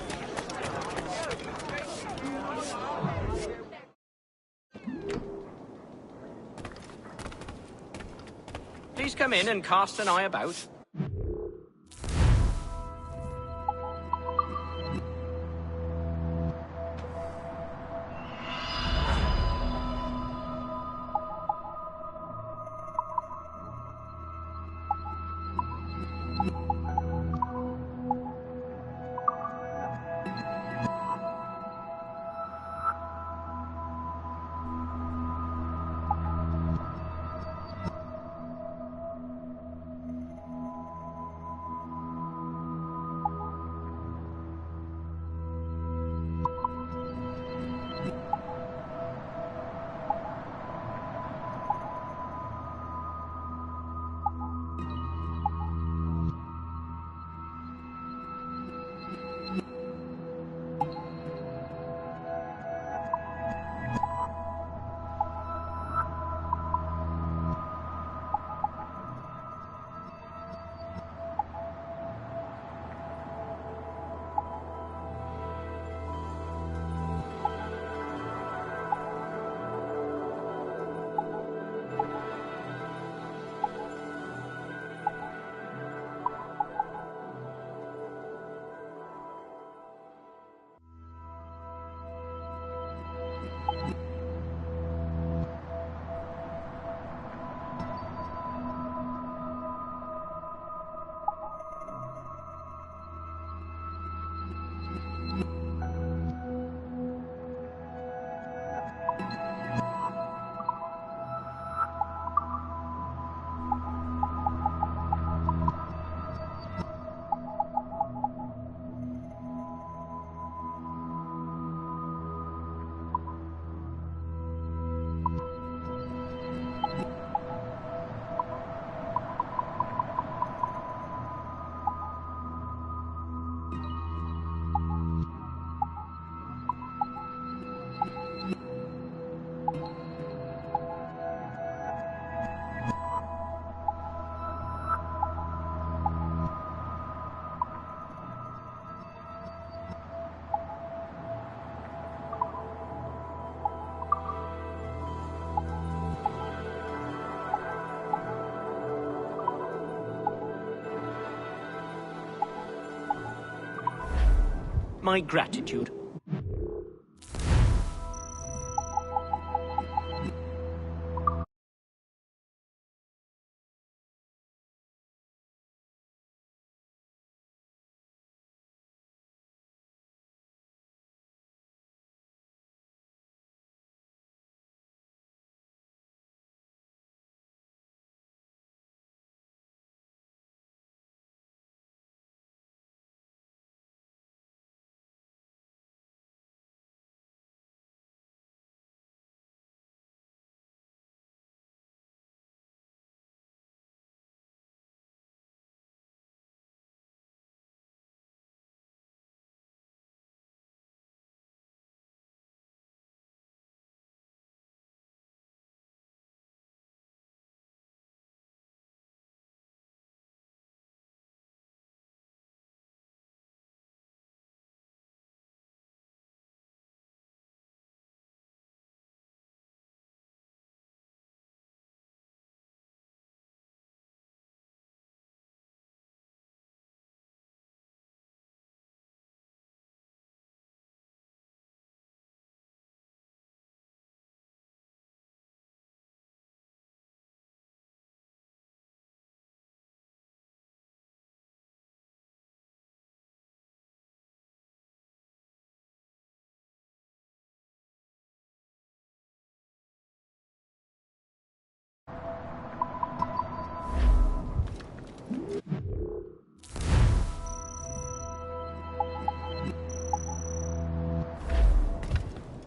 Please come in and cast an eye about. my gratitude.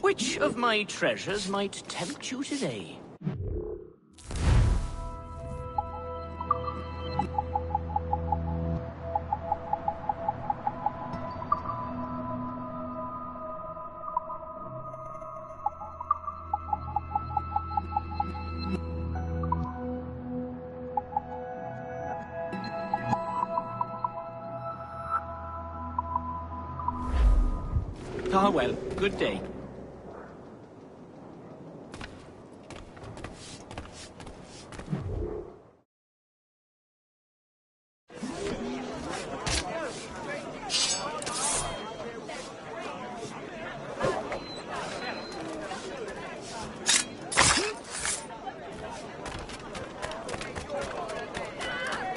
Which of my treasures might tempt you today? Ah, well, good day.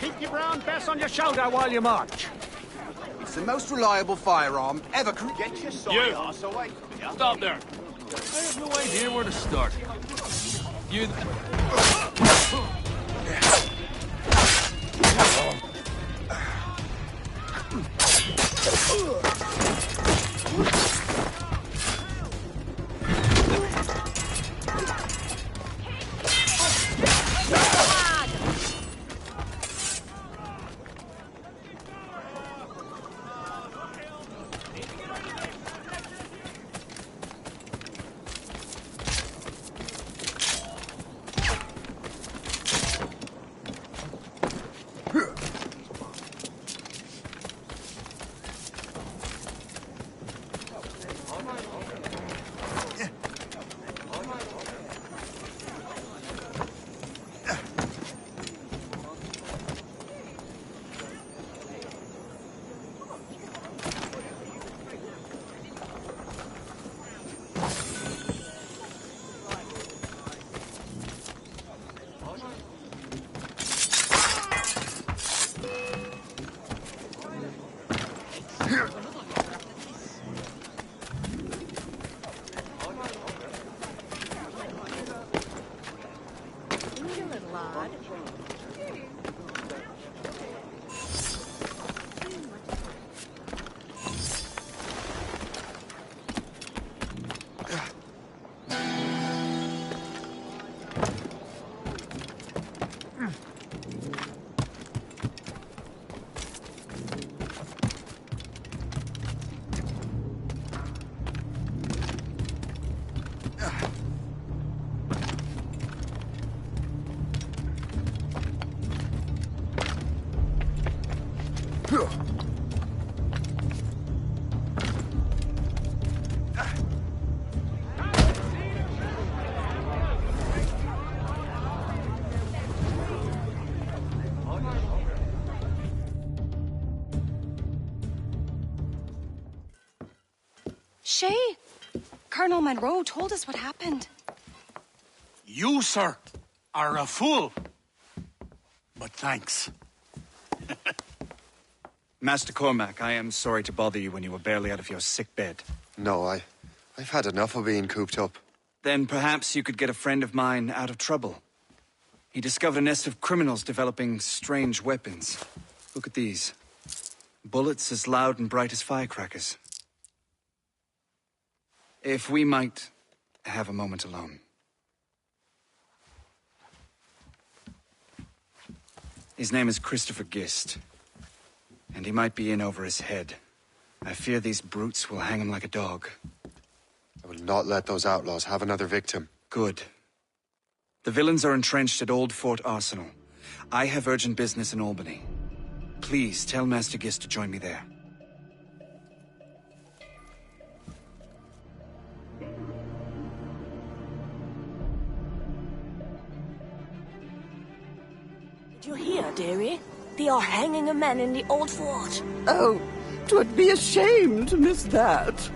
Keep your brown bess on your shoulder while you march. It's the most reliable firearm ever Get your You! ass away from me. Stop there! I have no idea where to start. You... Shay! Colonel Monroe told us what happened. You, sir, are a fool. But thanks. Master Cormac, I am sorry to bother you when you were barely out of your sick bed. No, I've had enough of being cooped up. Then perhaps you could get a friend of mine out of trouble. He discovered a nest of criminals developing strange weapons. Look at these. Bullets as loud and bright as firecrackers. If we might have a moment alone. His name is Christopher Gist. And he might be in over his head. I fear these brutes will hang him like a dog. I will not let those outlaws have another victim. Good. The villains are entrenched at Old Fort Arsenal. I have urgent business in Albany. Please tell Master Gist to join me there. Did you hear, dearie? They are hanging a man in the Old Fort. Oh, 'twould be a shame to miss that.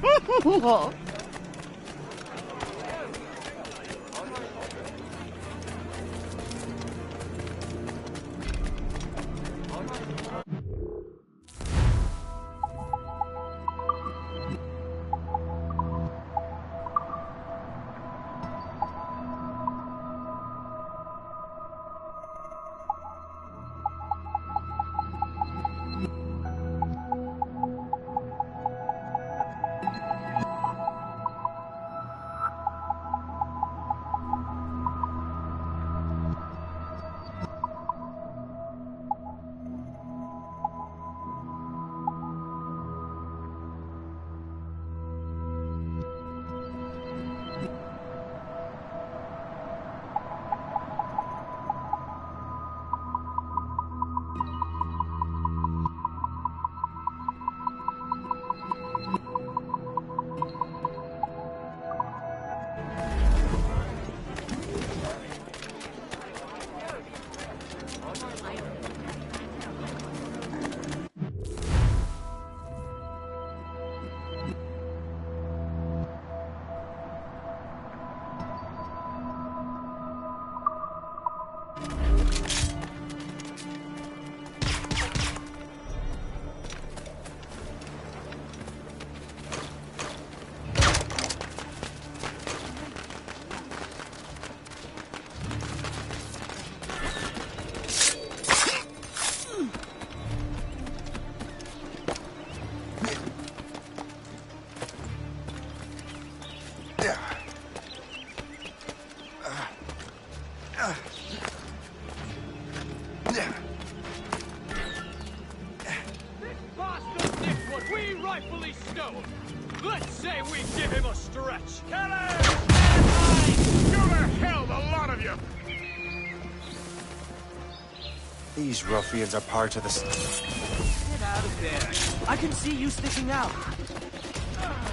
These ruffians are part of the... Get out of there. I can see you sticking out.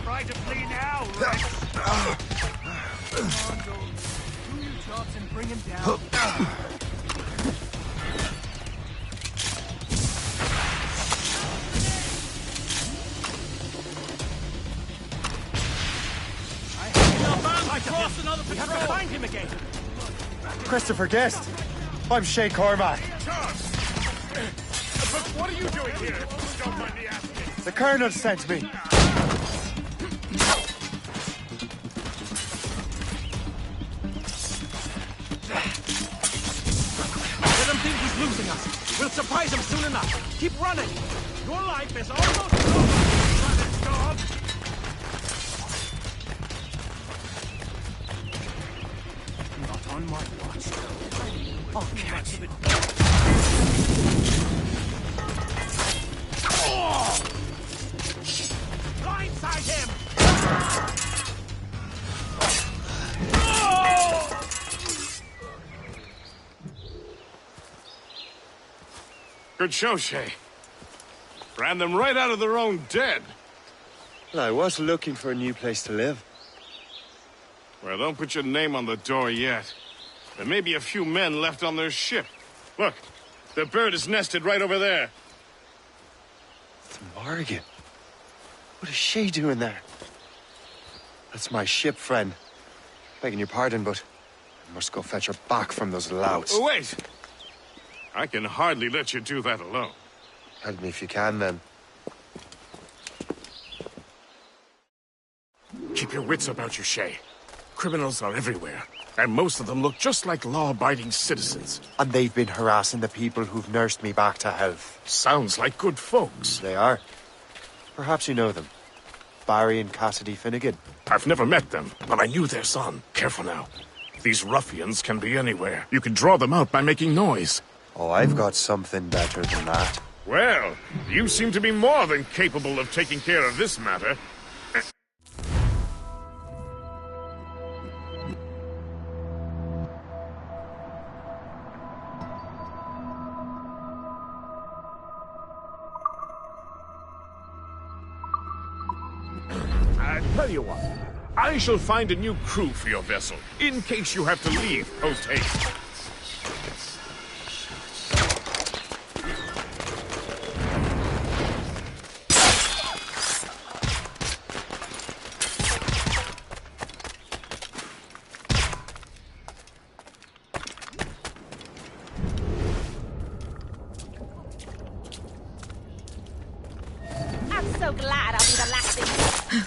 Try to flee now, Rex. Come on, Jones. Do your jobs and bring him down. We have to find him again. Christopher Guest. I'm Shay Cormac. But what are you doing here? Don't mind me asking. The Colonel sent me. Let him think he's losing us. We'll surprise him soon enough. Keep running. Your life is almost over. Run it, dog. Not on my watch. I'll catch it. Blindside him! Good show, Shay. Ran them right out of their own den. Well, I was looking for a new place to live. Well, don't put your name on the door yet. There may be a few men left on their ship. Look, the bird is nested right over there. It's Morrigan. What is she doing there? That's my ship, friend. Begging your pardon, but I must go fetch her back from those louts. Oh, wait! I can hardly let you do that alone. Help me if you can, then. Keep your wits about you, Shay. Criminals are everywhere, and most of them look just like law-abiding citizens. And they've been harassing the people who've nursed me back to health. Sounds like good folks. They are. Perhaps you know them. Barry and Cassidy Finnegan. I've never met them, but I knew their son. Careful now. These ruffians can be anywhere. You can draw them out by making noise. Oh, I've got something better than that. Well, you seem to be more than capable of taking care of this matter. I tell you what, I shall find a new crew for your vessel, in case you have to leave post-haste. I'm so glad I'll be the last thing.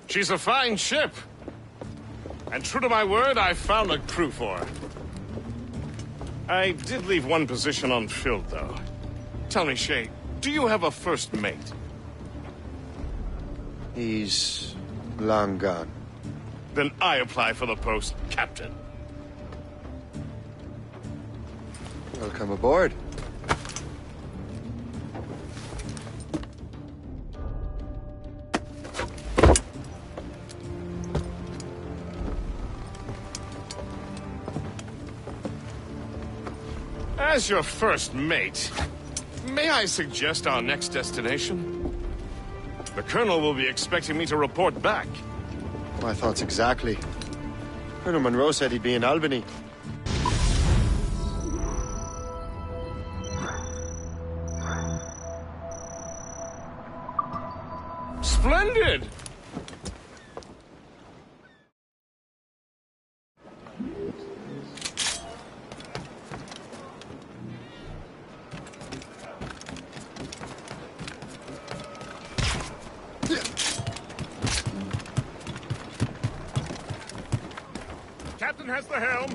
She's a fine ship. And true to my word, I found a crew for her. I did leave one position unfilled, though. Tell me, Shay, do you have a first mate? He's long gone. Then I apply for the post, Captain. Welcome aboard. As your first mate, may I suggest our next destination? The Colonel will be expecting me to report back. My thoughts exactly. Colonel Monroe said he'd be in Albany. Splendid! Captain has the helm.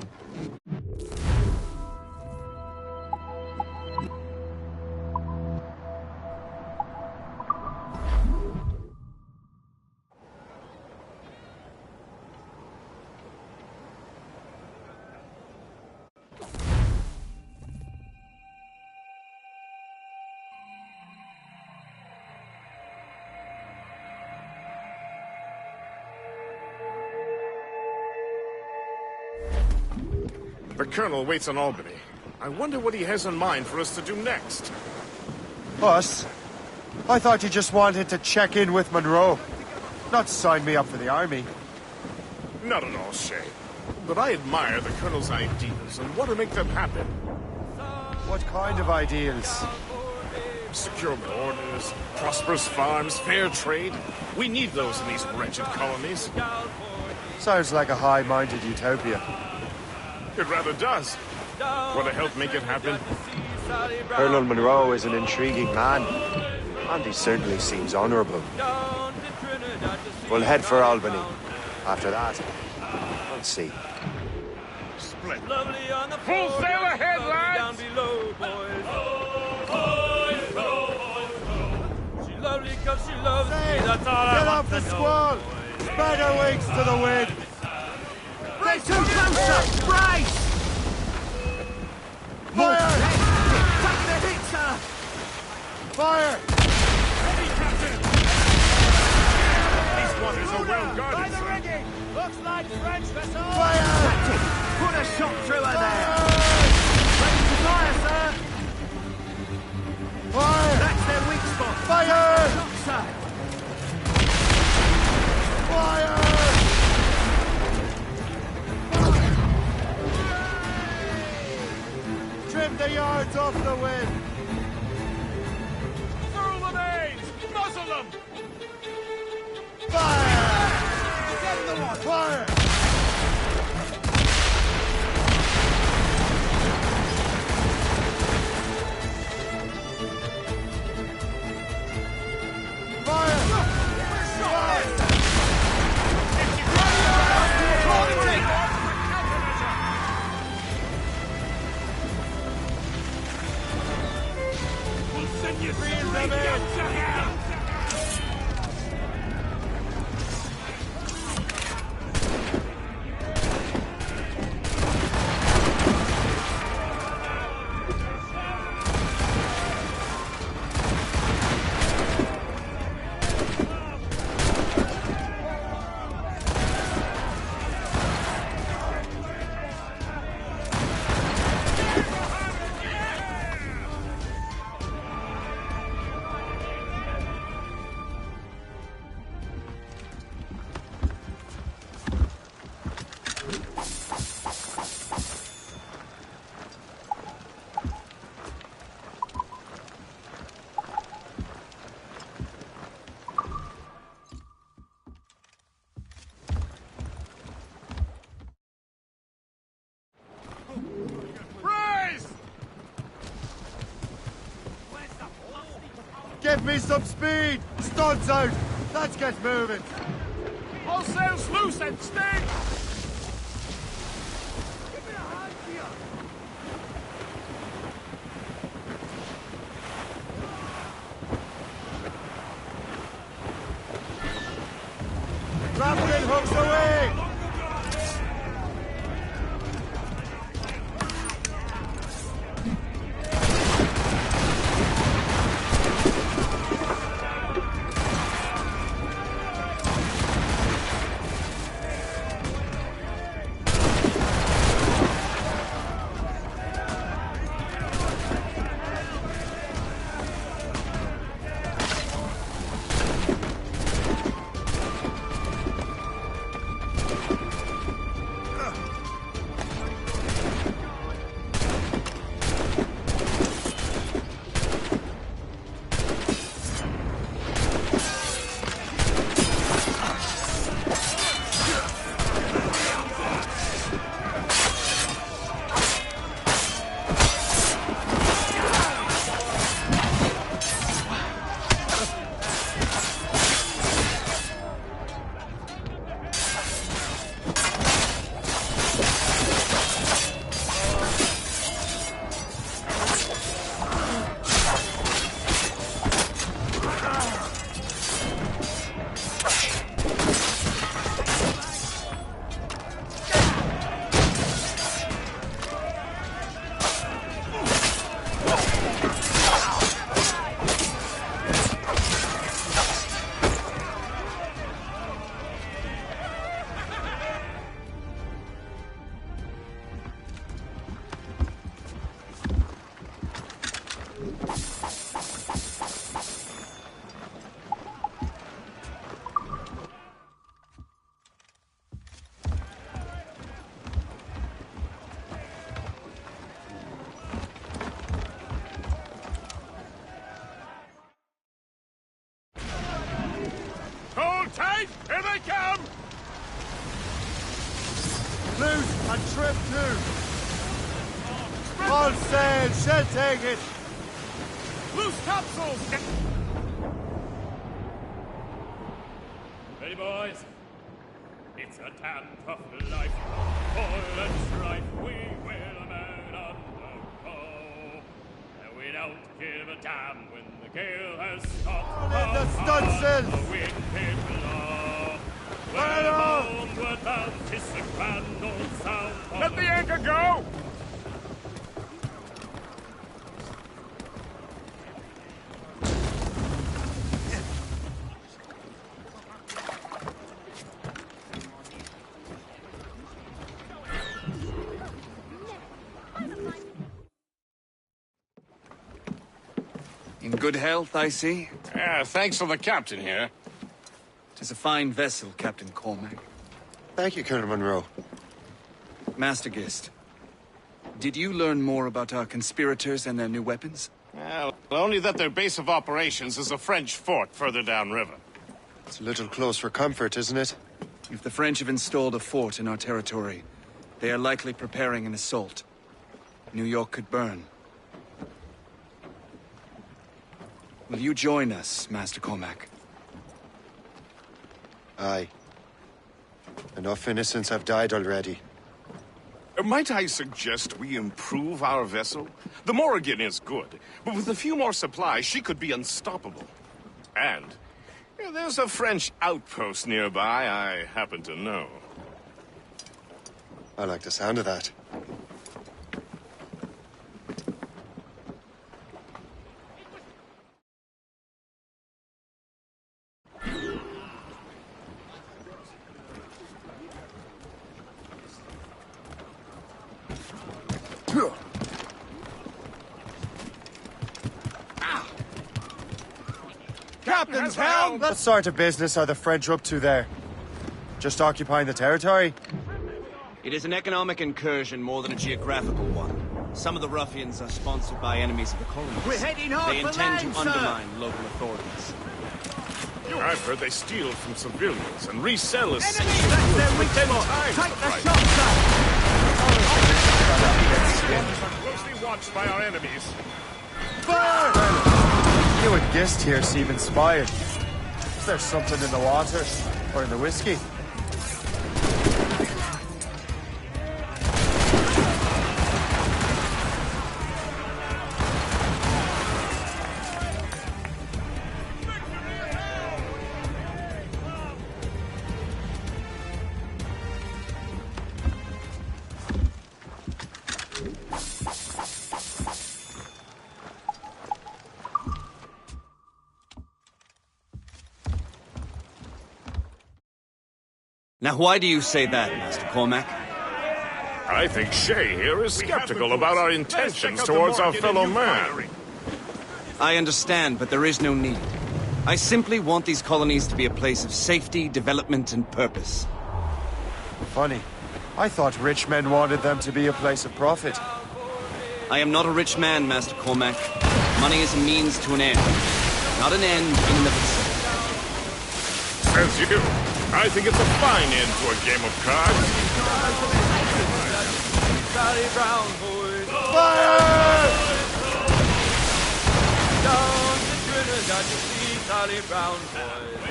The Colonel waits in Albany. I wonder what he has in mind for us to do next. Us? I thought you just wanted to check in with Monroe. Not sign me up for the army. Not at all, Shay. But I admire the Colonel's ideas and want to make them happen. What kind of ideals? Secure borders, prosperous farms, fair trade. We need those in these wretched colonies. Sounds like a high-minded utopia. It rather does. Want to help make it happen? Colonel Monroe is an intriguing man, and he certainly seems honorable. We'll head for Albany. After that, we'll see. Splendid. Full sail ahead, lads! She lovely 'cause she loves me, that's all I Get want off to the know. squall! Spread our wings to the wind! Get too closer! Brace! Fire! Tuck the hit, sir! Fire! Ready, Captain! These waters are well guarded, By the sir. rigging! Looks like French vessel! Fire! Captain, put a shot through her there! Ready to fire, sir! Fire! That's their weak spot! Fire! Shot, sir! Fire! Trim the yards off the wind! Through the mains! Muzzle them! Fire! Get in the water! Fire! Give me some speed! Stunts out! Let's get moving! All sails loose and stay! Grappling hooks away! Here they come! Loose and trip too! All sail, shall take it! Loose topsails! Ready, boys? It's a damn tough life. Toil and strife we will man undergo. And we don't give a damn when the gale has stopped. In the stunsails! The wind may blow. Well, homeward bound, 'tis a grand old sound. Let the anchor go! In good health, I see. Yeah, thanks to the captain here. 'Tis a fine vessel, Captain Cormac. Thank you, Colonel Monroe. Master Gist, did you learn more about our conspirators and their new weapons? Well, only that their base of operations is a French fort further downriver. It's a little close for comfort, isn't it? If the French have installed a fort in our territory, they are likely preparing an assault. New York could burn. Will you join us, Master Cormac? Aye. Enough innocents have died already. Might I suggest we improve our vessel? The Morrigan is good, but with a few more supplies, she could be unstoppable. And there's a French outpost nearby I happen to know. I like the sound of that. Captain's helm! What sort of business are the French up to there? Just occupying the territory? It is an economic incursion more than a geographical one. Some of the ruffians are sponsored by enemies of the colonies. We're heading hard They for intend land, to sir. undermine local authorities. I've heard they steal from civilians and resell as Enemy! That's their weak spot! Take the shot, sir! Closely watched by our enemies. Fire! You You and Gist here seem inspired. Is there something in the water? Or in the whiskey? Now, why do you say that, Master Cormac? I think Shay here is skeptical about our intentions towards our fellow man. I understand, but there is no need. I simply want these colonies to be a place of safety, development, and purpose. Funny. I thought rich men wanted them to be a place of profit. I am not a rich man, Master Cormac. Money is a means to an end, not an end in and of itself. Says you. I think it's a fine end to a game of cards. Charlie Brown, boys. Fire! Down to Trinidad to see Charlie Brown, boys.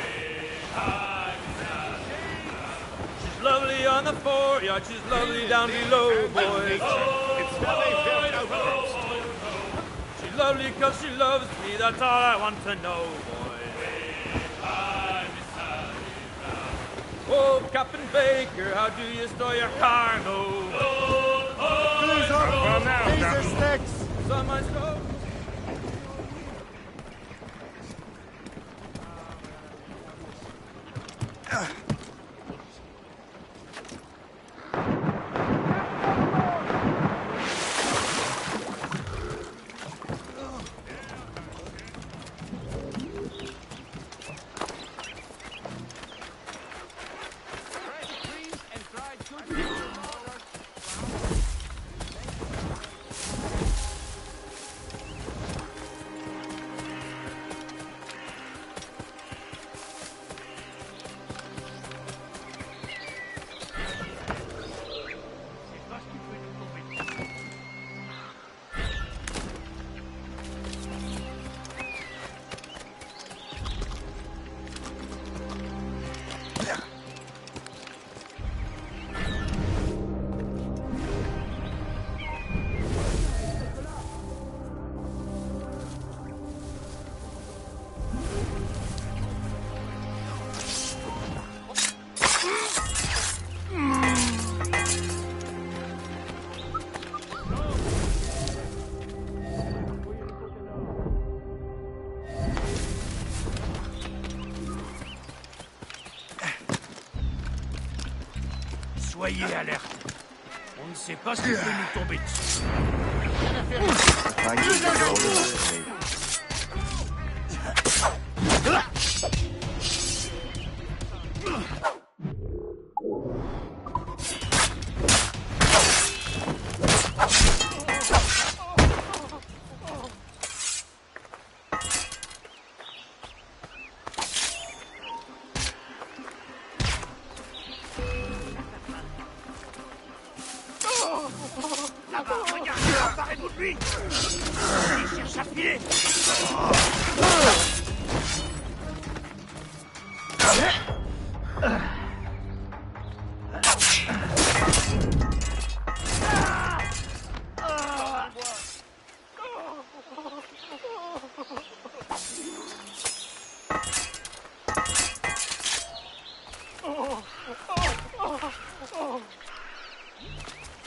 She's lovely on the foreyard, she's lovely down below, boys. She's lovely because she loves me, that's all I want to know, boys. Oh, Captain Baker, how do you store your cargo? These are sticks! On my stove. Soyez alerte. On ne sait pas ce qui peut nous tomber dessus.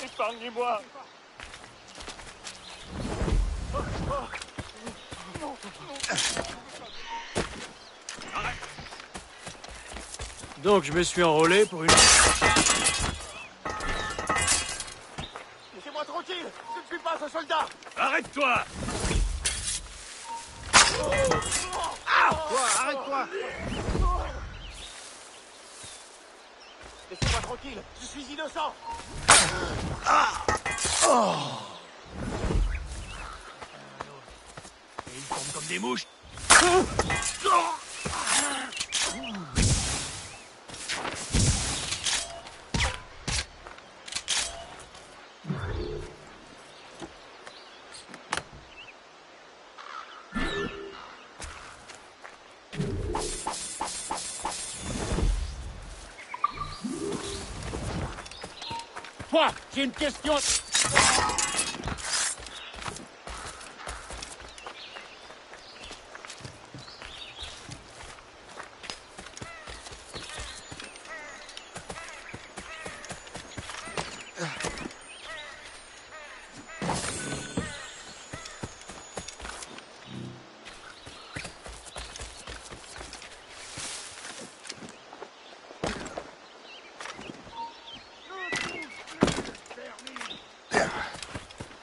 Épargnez-moi. Donc je me suis enrôlé pour une... Laissez-moi tranquille. Je ne suis pas un soldat. Arrête-toi! Toi, arrête-toi. Laissez-moi tranquille. Je suis innocent. Et ils tombent comme des mouches. Quoi? J'ai une question.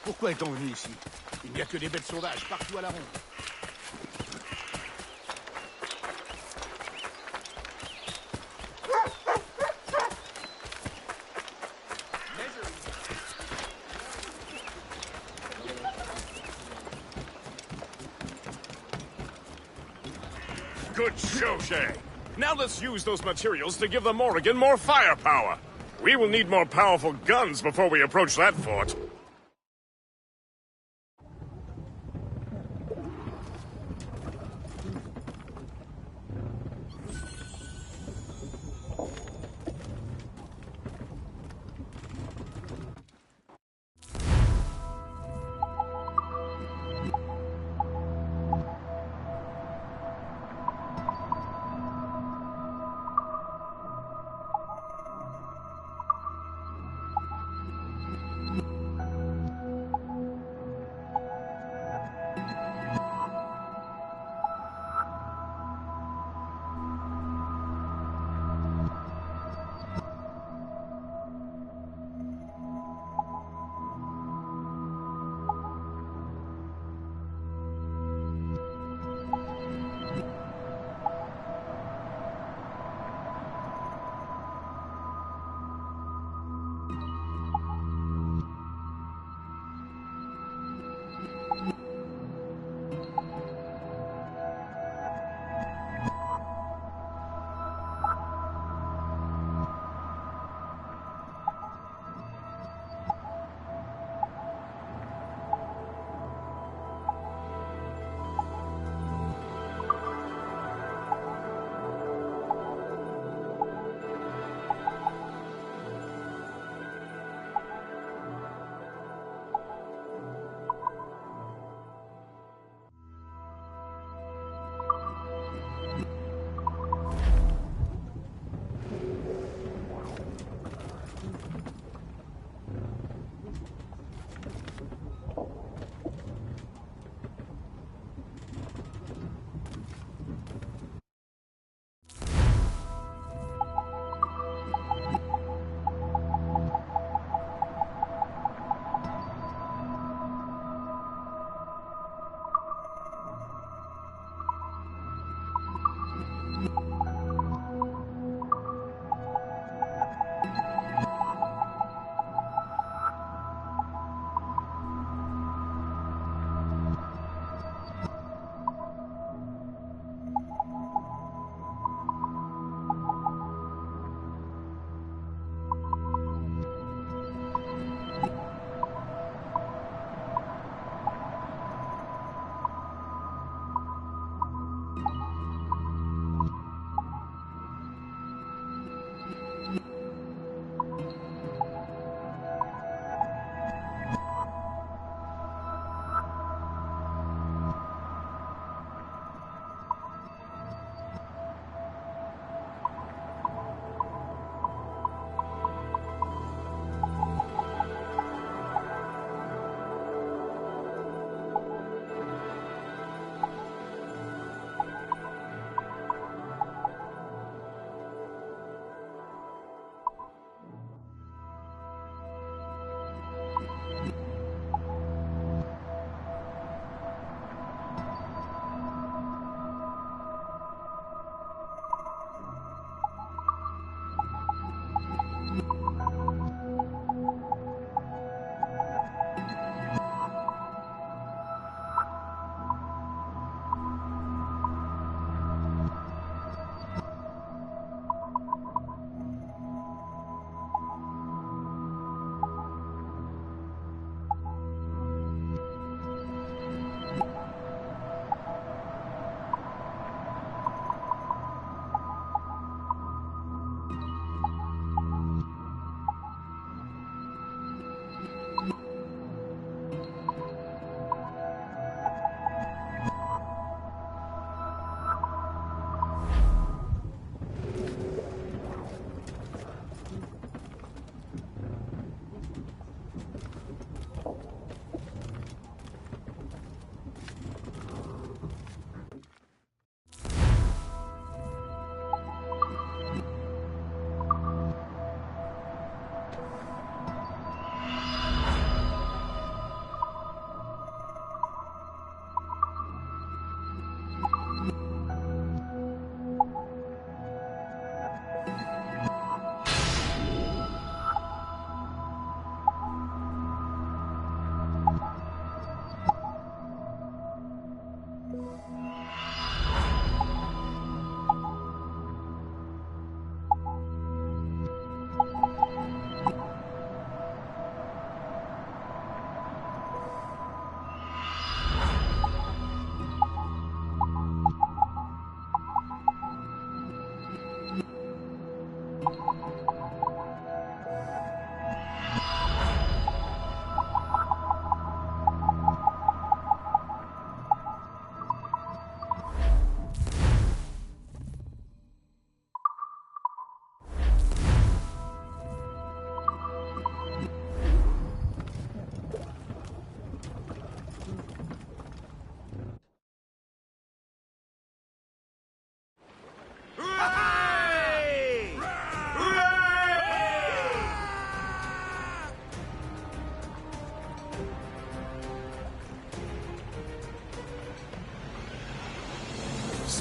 Pourquoi est-on venu ici? Il n'y a que des bêtes sauvages partout à la ronde. Good show, Shay. Now let's use those materials to give the Morrigan more firepower. We will need more powerful guns before we approach that fort.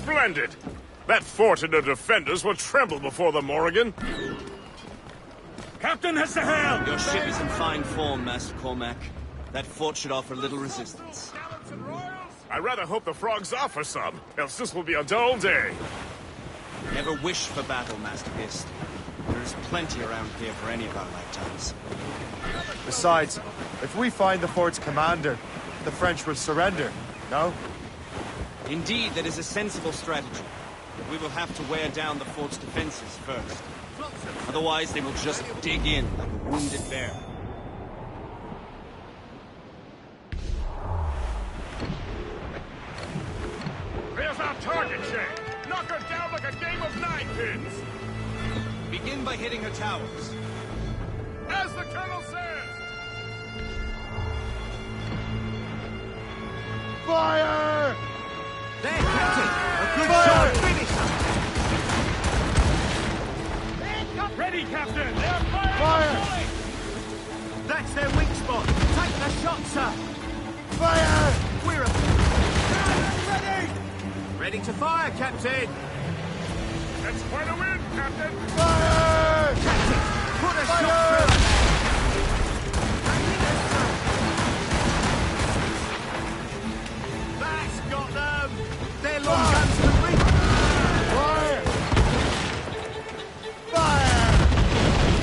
Splendid! That fort and the defenders will tremble before the Morrigan. Captain has the helm! Your ship is in fine form, Master Cormac. That fort should offer little resistance. I rather hope the frogs offer some, else this will be a dull day. Never wish for battle, Master Hist. There is plenty around here for any of our lifetimes. Besides, if we find the fort's commander, the French will surrender, no? Indeed, that is a sensible strategy. But we will have to wear down the fort's defenses first. Otherwise, they will just dig in like a wounded bear. There's our target, Shay! Knock her down like a game of nine-pins! Begin by hitting her towers. As the Colonel says! Fire! There, Captain! A good Fire! shot! Finish her! Ready, Captain! They're Fire! That's their weak spot! Take the shot, sir! Fire! We're ready! Ready to fire, Captain! That's quite a win, Captain! Fire! Captain, put a Fire! shot through! That's got them! Their long guns can reach! Fire! Fire!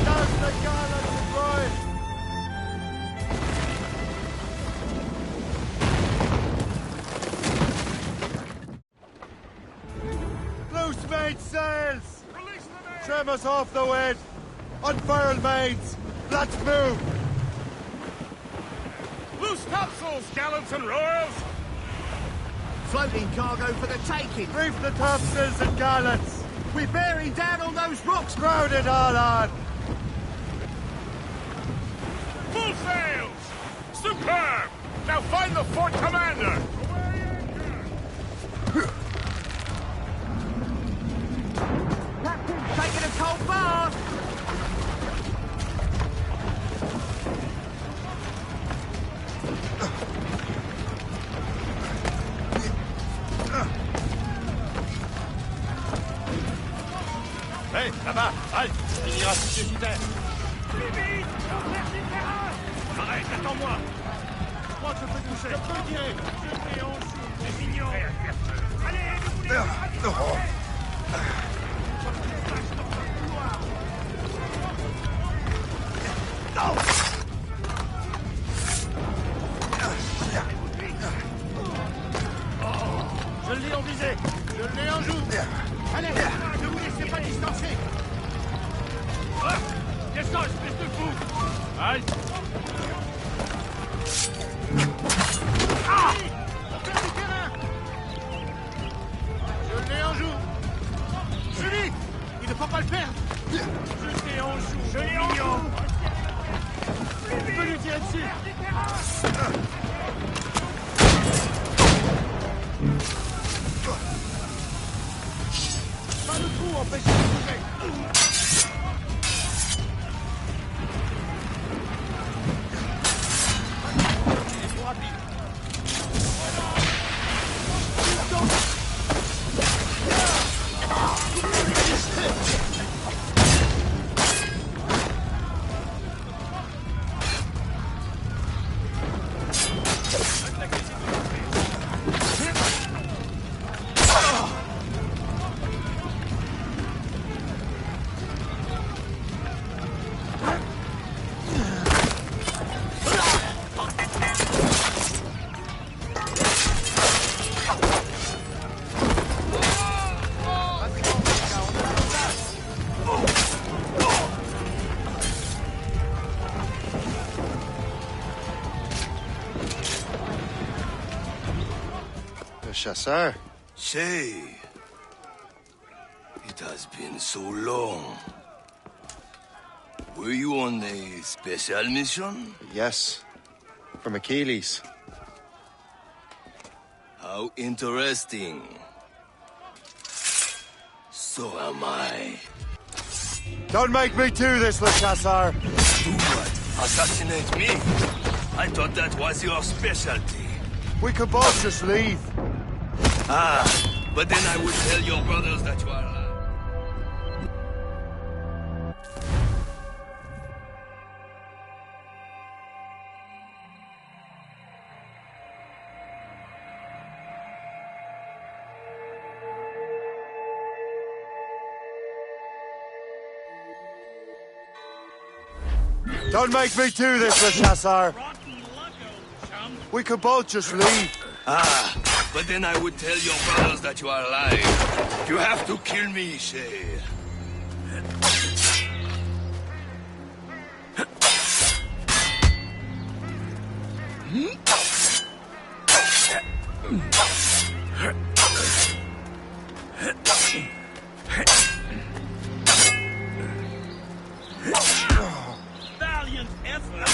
Does the Garland destroy? Loose main sails! Trim us off the wind! Unfurl mains! Let's move! Loose topsails, gallants and royals! Floating cargo for the taking! Reef the topsails and gallants! We're bearing down on those rocks! Crowd it all on! Full sails! Superb! Now find the fort commander! Taking a cold bath! Hé, là-bas! Halte! Il ira sur les terres! Arrête, attends-moi! Je crois que je peux toucher! Je peux tirer! Je fais en joue! C'est mignon! Allez, Je l'ai en visée! Je l'ai en joue! Allez, ne vous laissez pas distancer! Descends, espèce de fou! Halte! Ah! Faites du terrain! Je l'ai en joue! Julie! Il ne faut pas le perdre! Je l'ai en joue! Je l'ai en joue! On peut lui tirer dessus! Pas de trou, empêchez de bouger! Chasseur. Shay, it has been so long. Were you on a special mission? Yes. From Achilles. How interesting. So am I. Don't make me do this, Le Chasseur! Do what? Assassinate me? I thought that was your specialty. We could both just leave. Ah, but then I would tell your brothers that you are alive. Don't make me do this, Le Chasseur. We could both just leave. Ah, but then I would tell your brothers that you are alive. You have to kill me, Shay. Valiant effort!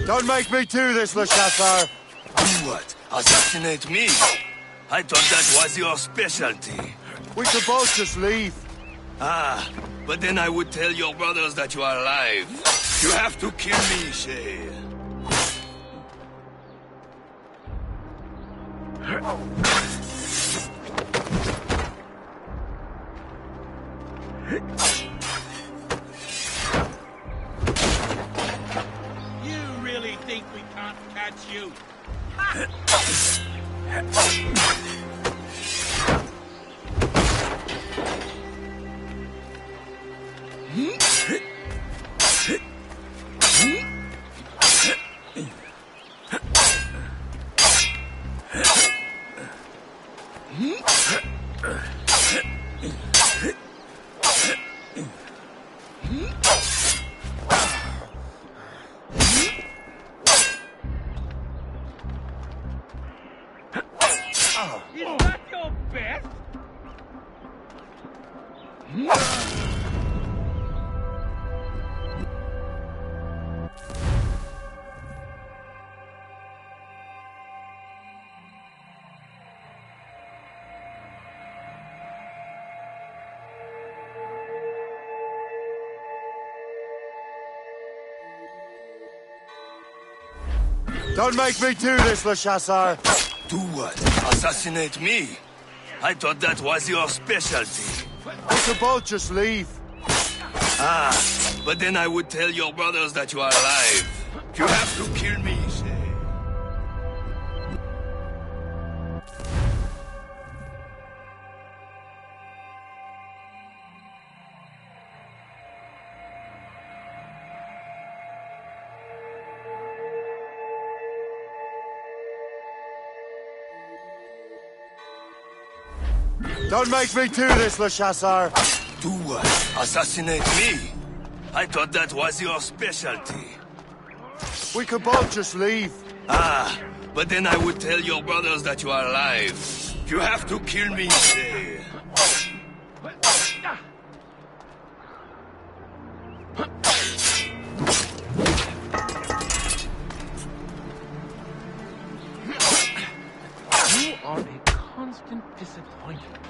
Don't make me do this, Le Chasseur. Do what? Assassinate me? I thought that was your specialty. We could both just leave. Ah, but then I would tell your brothers that you are alive. You have to kill me, Shay. You really think we can't catch you? Is that your best? Don't make me do this, Le Chasseur. Do what? Assassinate me? I thought that was your specialty. We could both just leave. Ah, but then I would tell your brothers that you are alive. You have to kill me, Shay. Don't make me do this, Le Chasseur. Do what? Assassinate me? I thought that was your specialty. We could both just leave. Ah, but then I would tell your brothers that you are alive. You have to kill me, Shay. You are a constant disappointment.